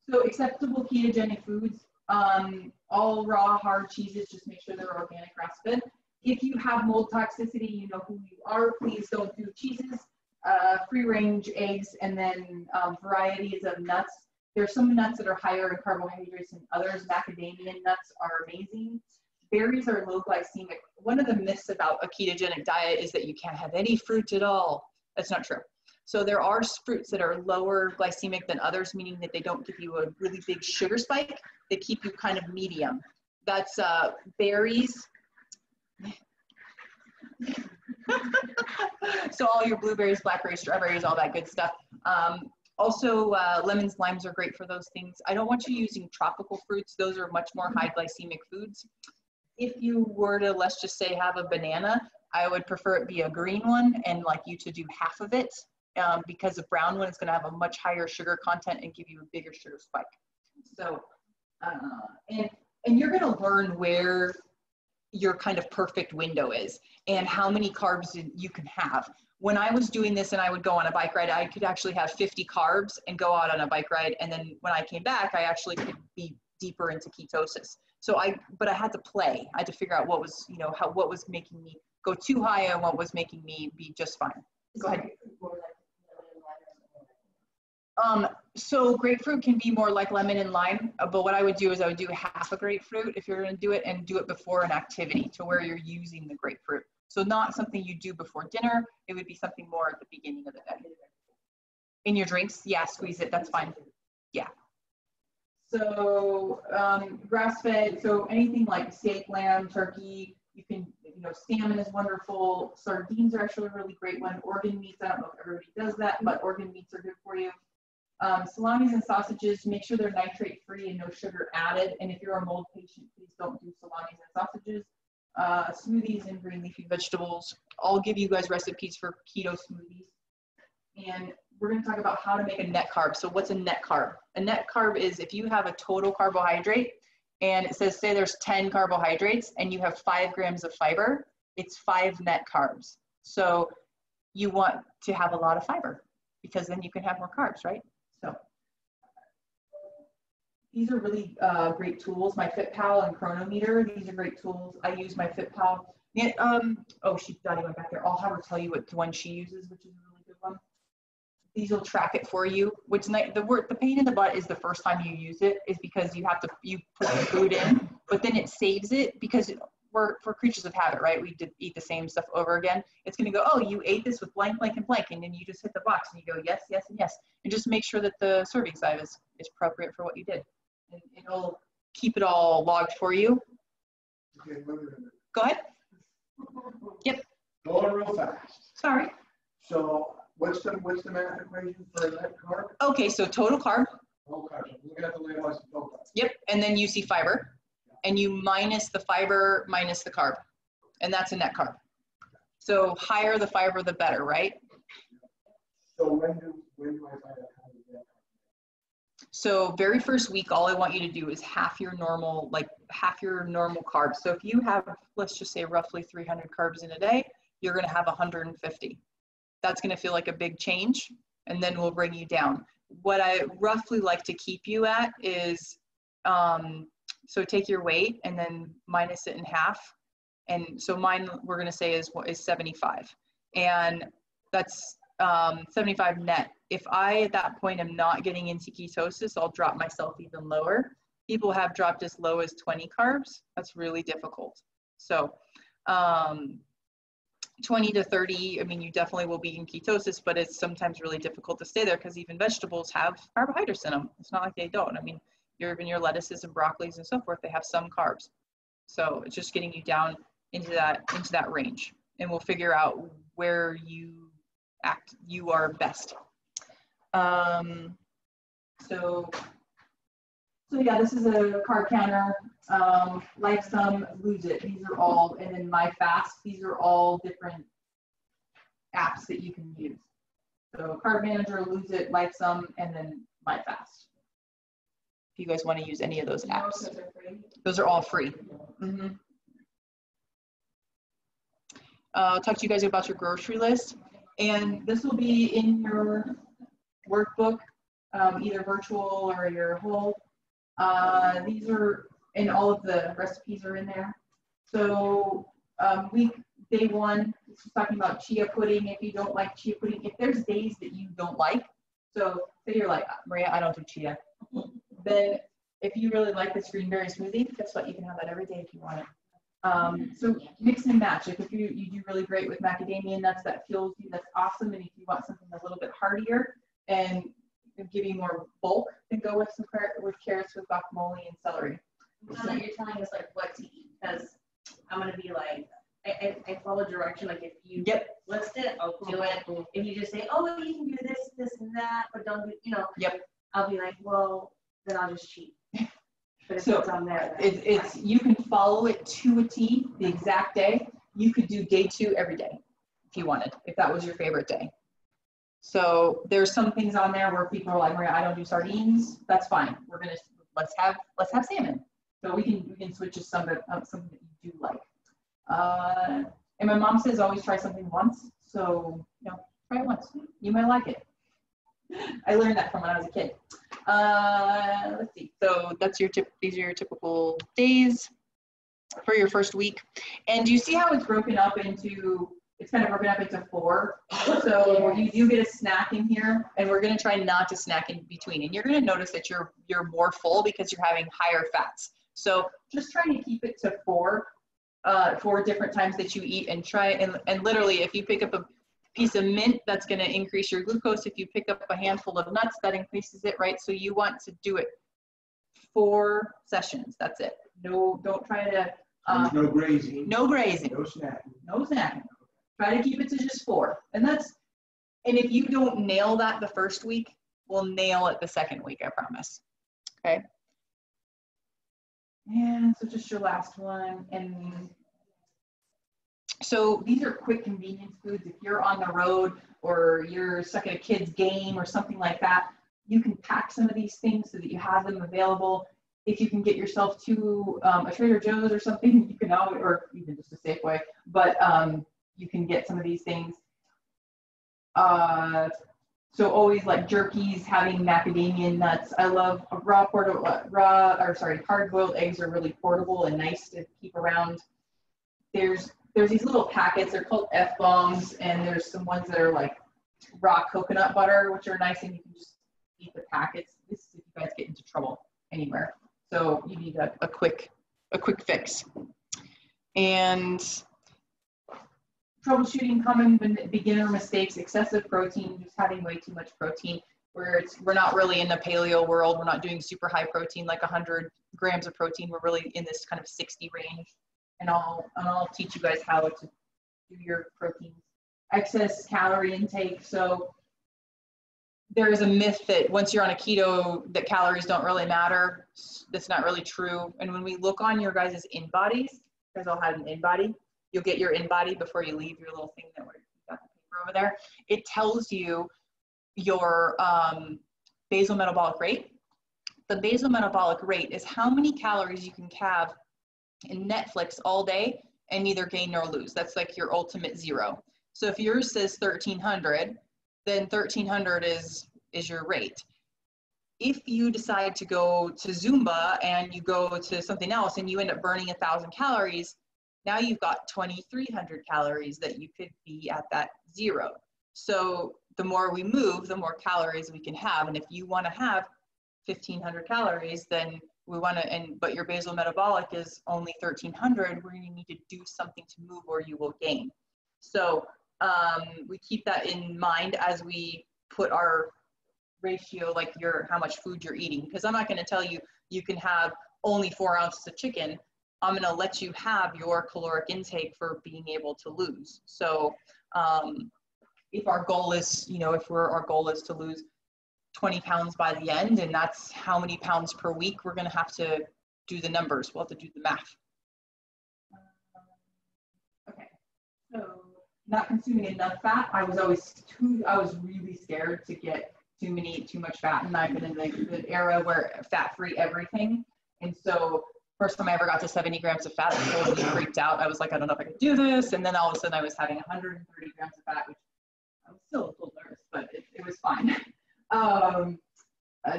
So acceptable ketogenic foods, all raw, hard cheeses, just make sure they're organic, grass-fed. If you have mold toxicity, you know who you are, please don't do cheeses, free-range eggs, and then varieties of nuts. There's some nuts that are higher in carbohydrates than others. Macadamia nuts are amazing. Berries are low glycemic. One of the myths about a ketogenic diet is that you can't have any fruit at all. That's not true. So there are fruits that are lower glycemic than others, meaning that they don't give you a really big sugar spike. They keep you kind of medium. That's berries. So all your blueberries, blackberries, strawberries, all that good stuff. Also, lemons, limes are great for those things. I don't want you using tropical fruits. Those are much more high glycemic foods. If you were to, let's just say, have a banana, I would prefer it be a green one and like you to do half of it, because a brown one is going to have a much higher sugar content and give you a bigger sugar spike. So, and you're going to learn where your kind of perfect window is and how many carbs you can have. When I was doing this and I would go on a bike ride, I could actually have 50 carbs and go out on a bike ride. And then when I came back, I actually could be deeper into ketosis. So but I had to play. I had to figure out what was, you know, what was making me go too high and what was making me be just fine. Go ahead. So grapefruit can be more like lemon and lime, but what I would do is I would do half a grapefruit if you're going to do it, and do it before an activity to where you're using the grapefruit. So not something you do before dinner. It would be something more at the beginning of the day. In your drinks, yeah, squeeze it. That's fine. Yeah. So grass-fed. So anything like steak, lamb, turkey. You can, you know, salmon is wonderful. Sardines are actually a really great one. Organ meats. I don't know if everybody does that, but organ meats are good for you. Salamis and sausages, make sure they're nitrate free and no sugar added. And if you're a mold patient, please don't do salamis and sausages. Smoothies and green leafy vegetables. I'll give you guys recipes for keto smoothies. And we're going to talk about how to make a net carb. So what's a net carb? A net carb is if you have a total carbohydrate and it says, say there's 10 carbohydrates and you have 5 grams of fiber, it's 5 net carbs. So you want to have a lot of fiber because then you can have more carbs, right? So these are really great tools. My FitPal and Chronometer, these are great tools. I use my FitPal. Yeah, oh, she thought he went back there. I'll have her tell you what one she uses, which is a really good one. These will track it for you. Which the pain in the butt is the first time you use it, is because you put the food in, but then it saves it because we're creatures of habit, right? We eat the same stuff over again. It's going to go, oh, you ate this with blank, blank, and blank, and then you just hit the box and you go, yes, yes, and yes, and just make sure that the serving size is appropriate for what you did, and it'll keep it all logged for you. Okay, Go ahead. Yep. Going real fast. Sorry. So what's the math equation for that carb? Okay, so total carb. Total carb. So look at the label as total carb. Yep, and then you see fiber, and you minus the fiber minus the carb, and that's a net carb. So higher the fiber, the better, right? So when do I find out how to get? So very first week, all I want you to do is half your normal carbs. So if you have, let's just say roughly 300 carbs in a day, you're going to have 150. That's going to feel like a big change, and then we'll bring you down. What I roughly like to keep you at is, so take your weight and then minus it in half. And so mine, we're going to say is 75. And that's 75 net. If I, at that point, am not getting into ketosis, I'll drop myself even lower. People have dropped as low as 20 carbs. That's really difficult. So 20 to 30, I mean, you definitely will be in ketosis, but it's sometimes really difficult to stay there because even vegetables have carbohydrates in them. It's not like they don't. I mean, even your lettuces and broccolis and so forth, they have some carbs. So it's just getting you down into that range, and we'll figure out where you are best. So yeah, this is a carb counter. Like some, lose it. These are all, and then My Fast. These are all different apps that you can use. So Carb Manager, Lose It, Like Some, and then My Fast. If you guys want to use any of those apps, those are all free. Mm-hmm. I'll talk to you guys about your grocery list, and this will be in your workbook, either virtual or your whole. These are, and all of the recipes are in there. So day 1, this is talking about chia pudding. If you don't like chia pudding, if there's days that you don't like, so say you're like, Maria, I don't do chia. Then if you really like this green berry smoothie, guess what? You can have that every day if you want it. So mix and match. Like if you do really great with macadamia nuts, that fuels you, that's awesome. And if you want something a little bit heartier and give you more bulk, then go with carrots with guacamole and celery. Now that you're telling us like what to eat, because I'm gonna be like, I follow direction. Like if you list it, I'll do it. If you just say, oh, you can do this, this, and that, but don't do, I'll be like, well, then I'll just cheat. But if it's on there, it's you can follow it to a T, the exact day. You could do day 2 every day if you wanted, if that was your favorite day. So there's some things on there where people are like, Maria, I don't do sardines. That's fine. Let's have salmon. So we can switch to something that you do like. And my mom says always try something once. So try it once. You might like it. I learned that from when I was a kid. Let's see. So these are your typical days for your first week. And do you see how it's broken up into? It's kind of broken up into 4. So you do get a snack in here, and we're going to try not to snack in between. And you're going to notice that you're more full because you're having higher fats. So just trying to keep it to 4 different times that you eat, and try and literally if you pick up a piece of mint, that's going to increase your glucose. If you pick up a handful of nuts, that increases it, right? So you want to do it 4 sessions. That's it. No, don't try to. No grazing. No grazing. No snacking. No snacking. Try to keep it to just 4. And if you don't nail that the first week, we'll nail it the second week, I promise. Okay. And so just your last one. And so these are quick convenience foods. If you're on the road or you're stuck at a kid's game or something like that, you can pack some of these things so that you have them available. If you can get yourself to a Trader Joe's or something, you can always, or even just a Safeway, but you can get some of these things. So always like jerkies, having macadamia nuts. I love hard-boiled eggs are really portable and nice to keep around. There's these little packets, they're called F-bombs, and there's some ones that are like raw coconut butter, which are nice, and you can just eat the packets. This is if you guys get into trouble anywhere. So you need a quick fix. And troubleshooting common beginner mistakes: excessive protein, just having way too much protein. We're not really in the paleo world. We're not doing super high protein, like 100 grams of protein. We're really in this kind of 60 range. And I'll teach you guys how to do your proteins. Excess calorie intake. So there is a myth that once you're on a keto, that calories don't really matter. That's not really true. And when we look on your guys' in-bodies, you guys all have an in-body. You'll get your in-body before you leave your little thing that we got the paper over there. It tells you your basal metabolic rate. The basal metabolic rate is how many calories you can have in Netflix all day and neither gain nor lose. That's like your ultimate 0. So if yours says 1300, then 1300 is your rate. If you decide to go to Zumba and you go to something else and you end up burning 1,000 calories, now you've got 2,300 calories that you could be at that 0. So the more we move, the more calories we can have. And if you want to have 1,500 calories, then we want to, but your basal metabolic is only 1,300, we're going to need to do something to move or you will gain. So we keep that in mind as we put our ratio, like how much food you're eating, because I'm not going to tell you you can have only 4 ounces of chicken. I'm going to let you have your caloric intake for being able to lose. So if our goal is, our goal is to lose 20 pounds by the end, and that's how many pounds per week, we're going to have to do the numbers. We'll have to do the math. Okay, so not consuming enough fat. I was really scared to get too much fat, and I've been in the era where fat-free everything. And so first time I ever got to 70 grams of fat, I totally freaked out. I was like, I don't know if I can do this. And then all of a sudden I was having 130 grams of fat, which I was still a little nervous, but it was fine.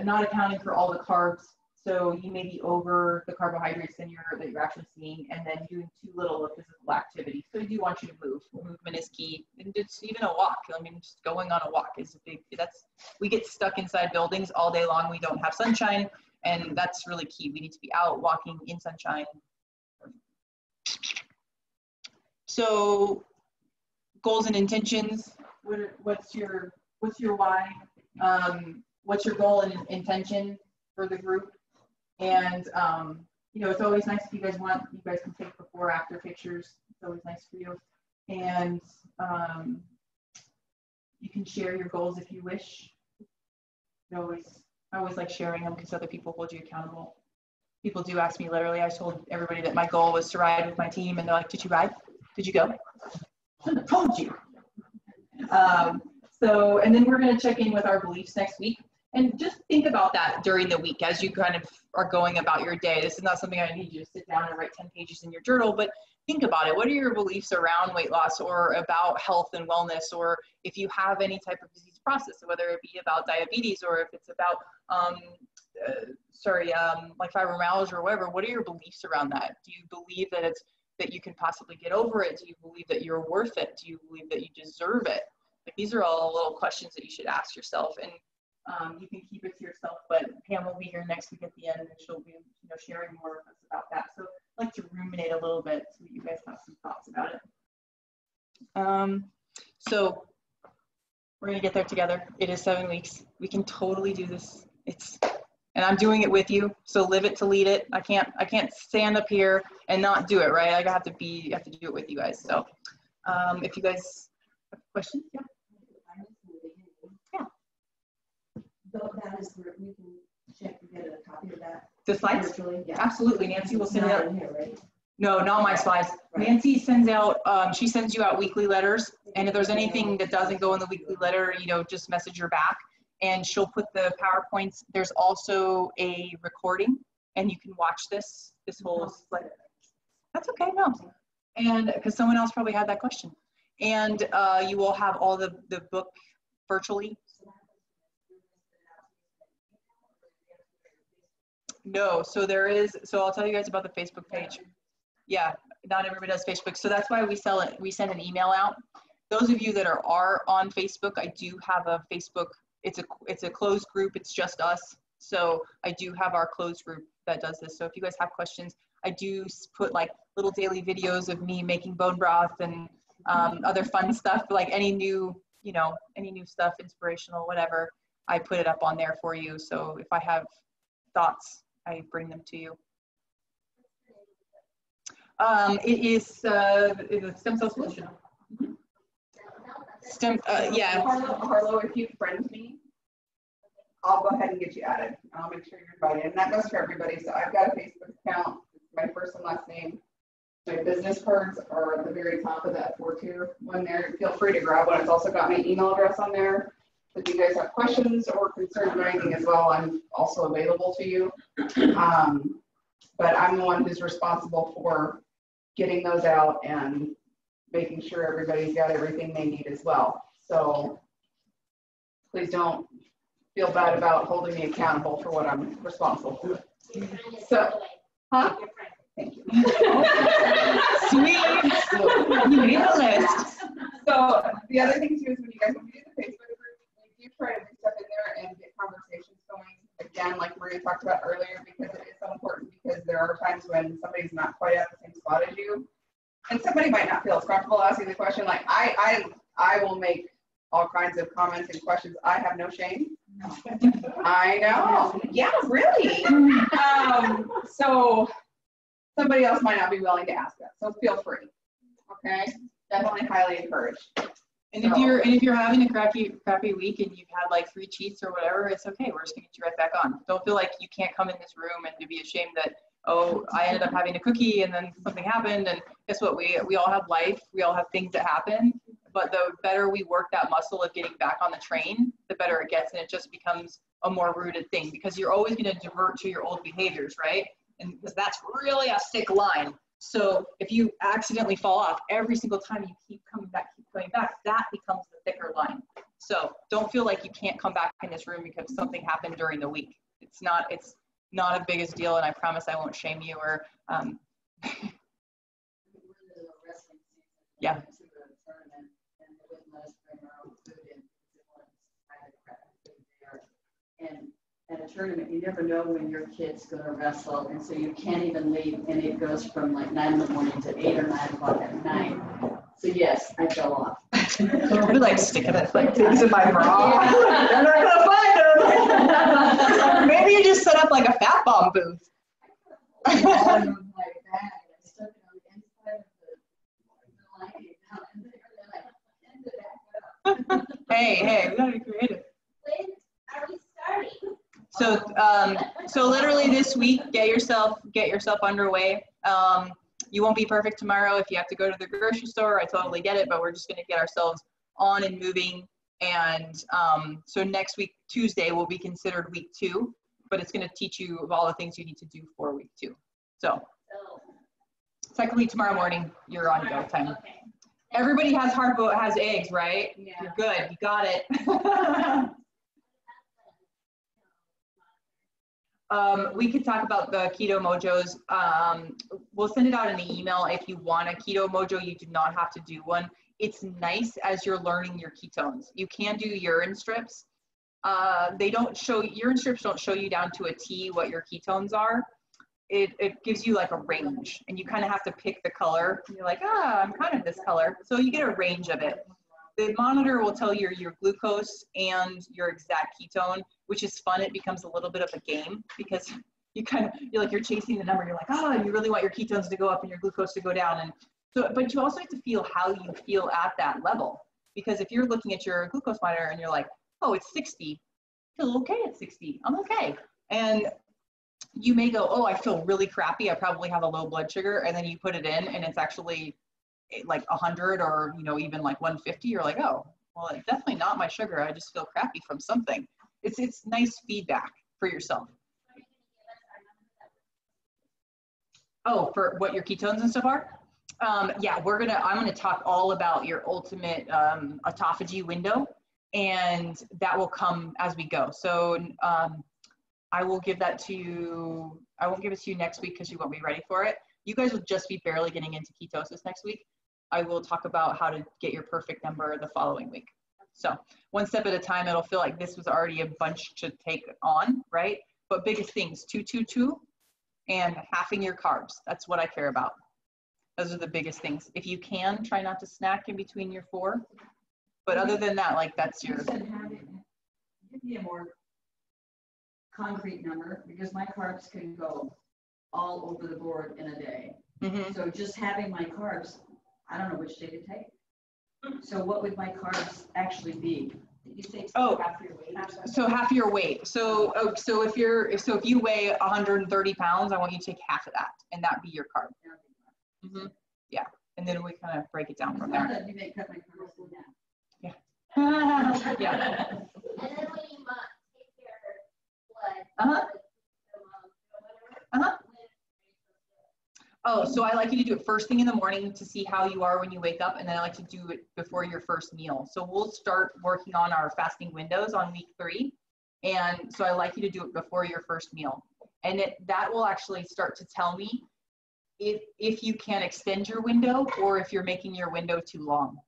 Not accounting for all the carbs. So you may be over the carbohydrates that you're actually seeing, and then doing too little of physical activity. So I do want you to move. Movement is key. And just even a walk. I mean, just going on a walk is a big, we get stuck inside buildings all day long. We don't have sunshine, and that's really key. We need to be out walking in sunshine. So goals and intentions. What's your why? What's your goal and intention for the group? And you know, it's always nice if you guys want. You guys can take before after pictures. It's always nice for you. And you can share your goals if you wish. I always like sharing them because other people hold you accountable. People do ask me literally. I told everybody that my goal was to ride with my team, and they're like, "Did you ride? Did you go?" I told you. So, and then we're going to check in with our beliefs next week, and just think about that during the week as you kind of are going about your day. This is not something I need you to sit down and write 10 pages in your journal, but think about it. What are your beliefs around weight loss or about health and wellness, or if you have any type of disease process, whether it be about diabetes or if it's about, like fibromyalgia or whatever, what are your beliefs around that? Do you believe that that you can possibly get over it? Do you believe that you're worth it? Do you believe that you deserve it? Like, these are all little questions that you should ask yourself, and you can keep it to yourself, but Pam will be here next week at the end, and she'll be, you know, sharing more with us about that. So I'd like to ruminate a little bit so that you guys have some thoughts about it. So we're gonna get there together. It is 7 weeks. We can totally do this. And I'm doing it with you. So live it to lead it. I can't stand up here and not do it, right? I have to do it with you guys. So if you guys have questions, yeah. Though that is where we can check and get a copy of that. The slides? Virtually, yeah. Absolutely. Nancy will send it out. Here, right? No, not my slides. Right. Nancy sends out, she sends you out weekly letters. And if there's anything that doesn't go in the weekly letter, you know, just message her back and she'll put the PowerPoints. There's also a recording and you can watch this whole slide. That's okay, no. And because someone else probably had that question. And you will have all the book virtually. No, so I'll tell you guys about the Facebook page. Yeah, not everybody does Facebook. So that's why we send an email out. Those of you that are on Facebook, I do have a Facebook, it's a closed group, it's just us. So I do have our closed group that does this. So if you guys have questions, I do put like little daily videos of me making bone broth and other fun stuff, like any new stuff, inspirational, whatever, I put it up on there for you. So if I have thoughts, I bring them to you. It is the stem cell solution. Yeah. Harlow, if you friend me, I'll go ahead and get you added. I'll make sure you're invited. And that goes for everybody. So I've got a Facebook account. It's my first and last name. My business cards are at the very top of that 4-tier one there. Feel free to grab one. It's also got my email address on there. If you guys have questions or concerns or anything as well, I'm also available to you. But I'm the one who's responsible for getting those out and making sure everybody's got everything they need as well. So please don't feel bad about holding me accountable for what I'm responsible for. So, huh? Thank you. Sweet. You made the list. So the other thing too is when you guys do the Facebook group, we do try to do stuff in there and get conversations going. Again, like Maria talked about earlier, because it is so important, because there are times when somebody's not quite at the same spot as you. And somebody might not feel as comfortable asking the question. Like I will make all kinds of comments and questions. I have no shame. I know. Yeah, really. So somebody else might not be willing to ask that. So feel free. Okay. Definitely highly encouraged. And if you're having a crappy week and you've had like 3 cheats or whatever, it's okay. We're just gonna get you right back on. Don't feel like you can't come in this room and to be ashamed that, oh, I ended up having a cookie and then something happened. And guess what? We all have life. We all have things that happen. But the better we work that muscle of getting back on the train, the better it gets, and it just becomes a more rooted thing, because you're always going to divert to your old behaviors, right? And because that's really a thick line. So if you accidentally fall off every single time, you keep coming back, that becomes the thicker line. So don't feel like you can't come back in this room because something happened during the week. It's not a biggest deal, and I promise I won't shame you or yeah. And at a tournament, you never know when your kid's going to wrestle, and so you can't even leave, and it goes from like 9 in the morning to 8 or 9 o'clock at night. I fell off. We like sticking it like things in my bra. They're not gonna find them. Maybe you just set up like a fat bomb booth. Hey, we gotta be creative. When are we starting? So literally this week, get yourself underway. You won't be perfect tomorrow if you have to go to the grocery store. I totally get it, but we're just gonna get ourselves on and moving. And so next week, Tuesday, will be considered week 2, but it's gonna teach you of all the things you need to do for week 2. So technically tomorrow morning, you're on go time. Okay. Everybody has eggs, right? Yeah. You're good, you got it. We could talk about the Keto Mojos. We'll send it out in the email. If you want a Keto Mojo, you do not have to do one. It's nice as you're learning your ketones. You can do urine strips. Urine strips don't show you down to a T what your ketones are. It gives you like a range, and you kind of have to pick the color. You're like, I'm kind of this color. So you get a range of it. The monitor will tell you your glucose and your exact ketone, which is fun. It becomes a little bit of a game because you're chasing the number. You're like, you really want your ketones to go up and your glucose to go down. And so, but you also have to feel how you feel at that level. Because if you're looking at your glucose monitor and you're like, oh, it's 60, I feel okay at 60, I'm okay. And you may go, oh, I feel really crappy, I probably have a low blood sugar, and then you put it in and it's actually like 100 or even like 150. You're like, oh, well, it's definitely not my sugar, I just feel crappy from something. It's nice feedback for yourself. Oh, for what your ketones and stuff are? Yeah, I'm gonna talk all about your ultimate autophagy window, and that will come as we go. So I will give that to you. I won't give it to you next week because you won't be ready for it. You guys will just be barely getting into ketosis next week. I will talk about how to get your perfect number the following week. So one step at a time. It'll feel like this was already a bunch to take on, right? But biggest things, 2-2-2, and halving your carbs. That's what I care about. Those are the biggest things. If you can, try not to snack in between your 4. But other than that, like that's your. Give me a more concrete number, because my carbs can go all over the board in a day. Mm-hmm. So just having my carbs, I don't know which day to take. So what would my carbs actually be? Did you say half your weight? So half your weight. So if you weigh 130 pounds, I want you to take half of that, and that be your carb. Mm-hmm. Yeah, and then we kind of break it down from there. You may cut my carbs in half. Yeah. And Yeah. then when you take your blood. Oh, so I like you to do it first thing in the morning to see how you are when you wake up, and then I like to do it before your first meal. So we'll start working on our fasting windows on week 3, and so I like you to do it before your first meal, and that will actually start to tell me if you can extend your window or if you're making your window too long.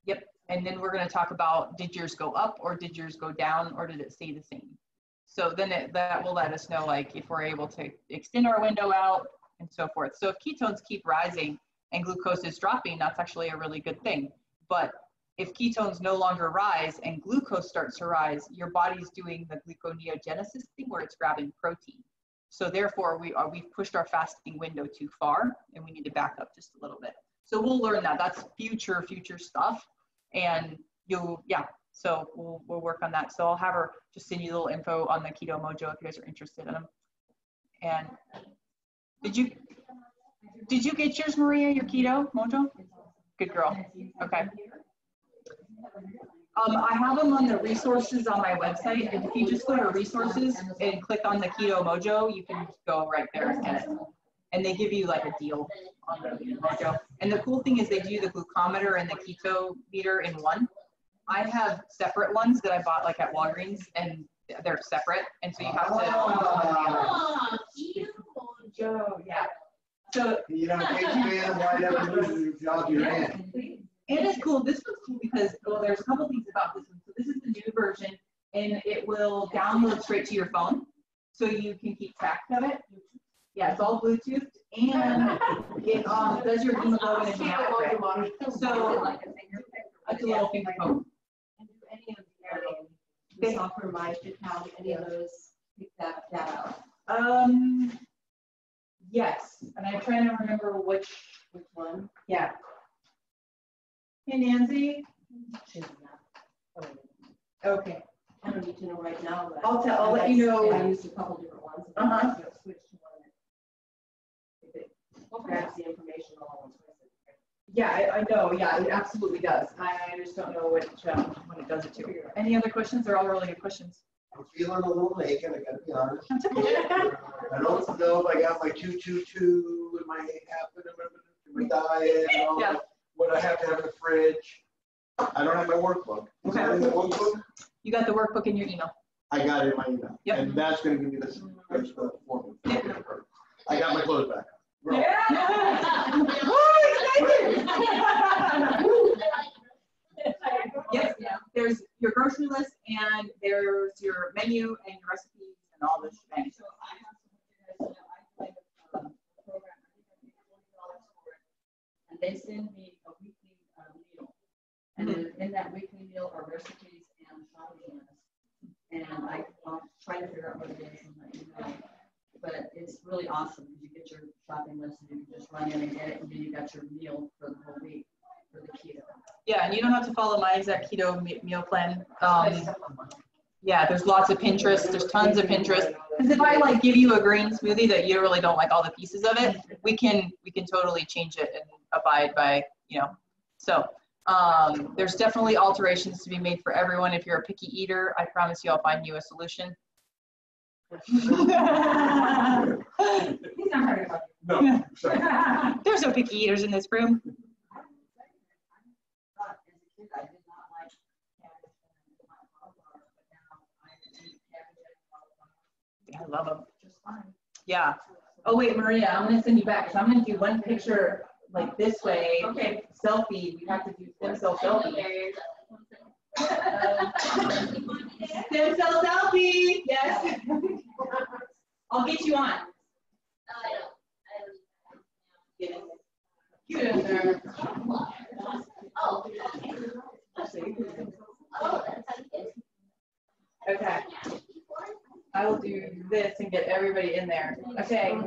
Yep. And then we're going to talk about, did yours go up or did yours go down, or did it stay the same? So then that will let us know, like, if we're able to extend our window out and so forth. So if ketones keep rising and glucose is dropping, that's actually a really good thing. But if ketones no longer rise and glucose starts to rise, your body's doing the gluconeogenesis thing where it's grabbing protein. So therefore, we've pushed our fasting window too far, and we need to back up just a little bit. So we'll learn that. That's future stuff. And so we'll work on that. So I'll have her just send you a little info on the Keto Mojo if you guys are interested in them. And did you get yours, Maria, your Keto Mojo? Good girl. Okay. I have them on the resources on my website. And if you just go to resources and click on the Keto Mojo, you can go right there and get it. And they give you like a deal on the Mojo. And the cool thing is they do the glucometer and the keto meter in one. I have separate ones that I bought like at Walgreens, and they're separate. And so you have to. Mojo, yeah. So. In case you wind up losing your job, you're in. And it's cool. This one's cool because, well, there's a couple things about this one. So this is the new version, and it will download straight to your phone, so you can keep track of it. Yeah, it's all Bluetooth, and it does your hemoglobin and hematocrit. So that's a little finger poke. And do any of the compromised account, any of those, pick that out? Yes, and I'm trying to remember which one. Yeah. Hey, Nancy. She's not. Okay. I don't need to know right now, but. I'll let you know. I used a couple different ones. Uh-huh. Switch to one. If it grabs the information all at once. Yeah, I know. Yeah, it absolutely does. I just don't know when it does it to. Any other questions? They're all really good questions. I'm feeling a little naked, I gotta be honest. That's okay. I don't know if I got my 222 in my my diet, and all Yeah. what I have to have in the fridge. I don't have my workbook. Is that in the workbook? You got the workbook in your email. I got it in my email. Yep. And that's gonna give me this form. I got my clothes back. Bro. Yes, there's your grocery list and there's your menu and your recipes and all this shebang. So I have some program, I think I paid $40 for it, and they send me a weekly meal. And then in that weekly meal are recipes and shopping lists. And I'll try to figure out what it is and let you know. But it's really awesome because you get your shopping list and you can just run in and get it, and then you got your meal for the whole week for the keto. Yeah, and you don't have to follow my exact keto meal plan. Yeah, there's lots of Pinterest. There's tons of Pinterest. Because if I like give you a green smoothie that you really don't like all the pieces of it, we can totally change it and abide by, you know. So there's definitely alterations to be made for everyone. If you're a picky eater, I promise you I'll find you a solution. He's not talking about No, sorry. There's no picky eaters in this room. As a kid, I did not like cabbage and cauliflower, but now I eat cabbage and cauliflower. I love them. Just fine. Yeah. Oh wait, Maria, I'm gonna send you back. So I'm gonna do one picture like this way. Okay. Selfie. We have to do stem cell selfie. Stem cell selfie. Yes. I'll get you on. Get in there. Okay. I will do this and get everybody in there. Okay.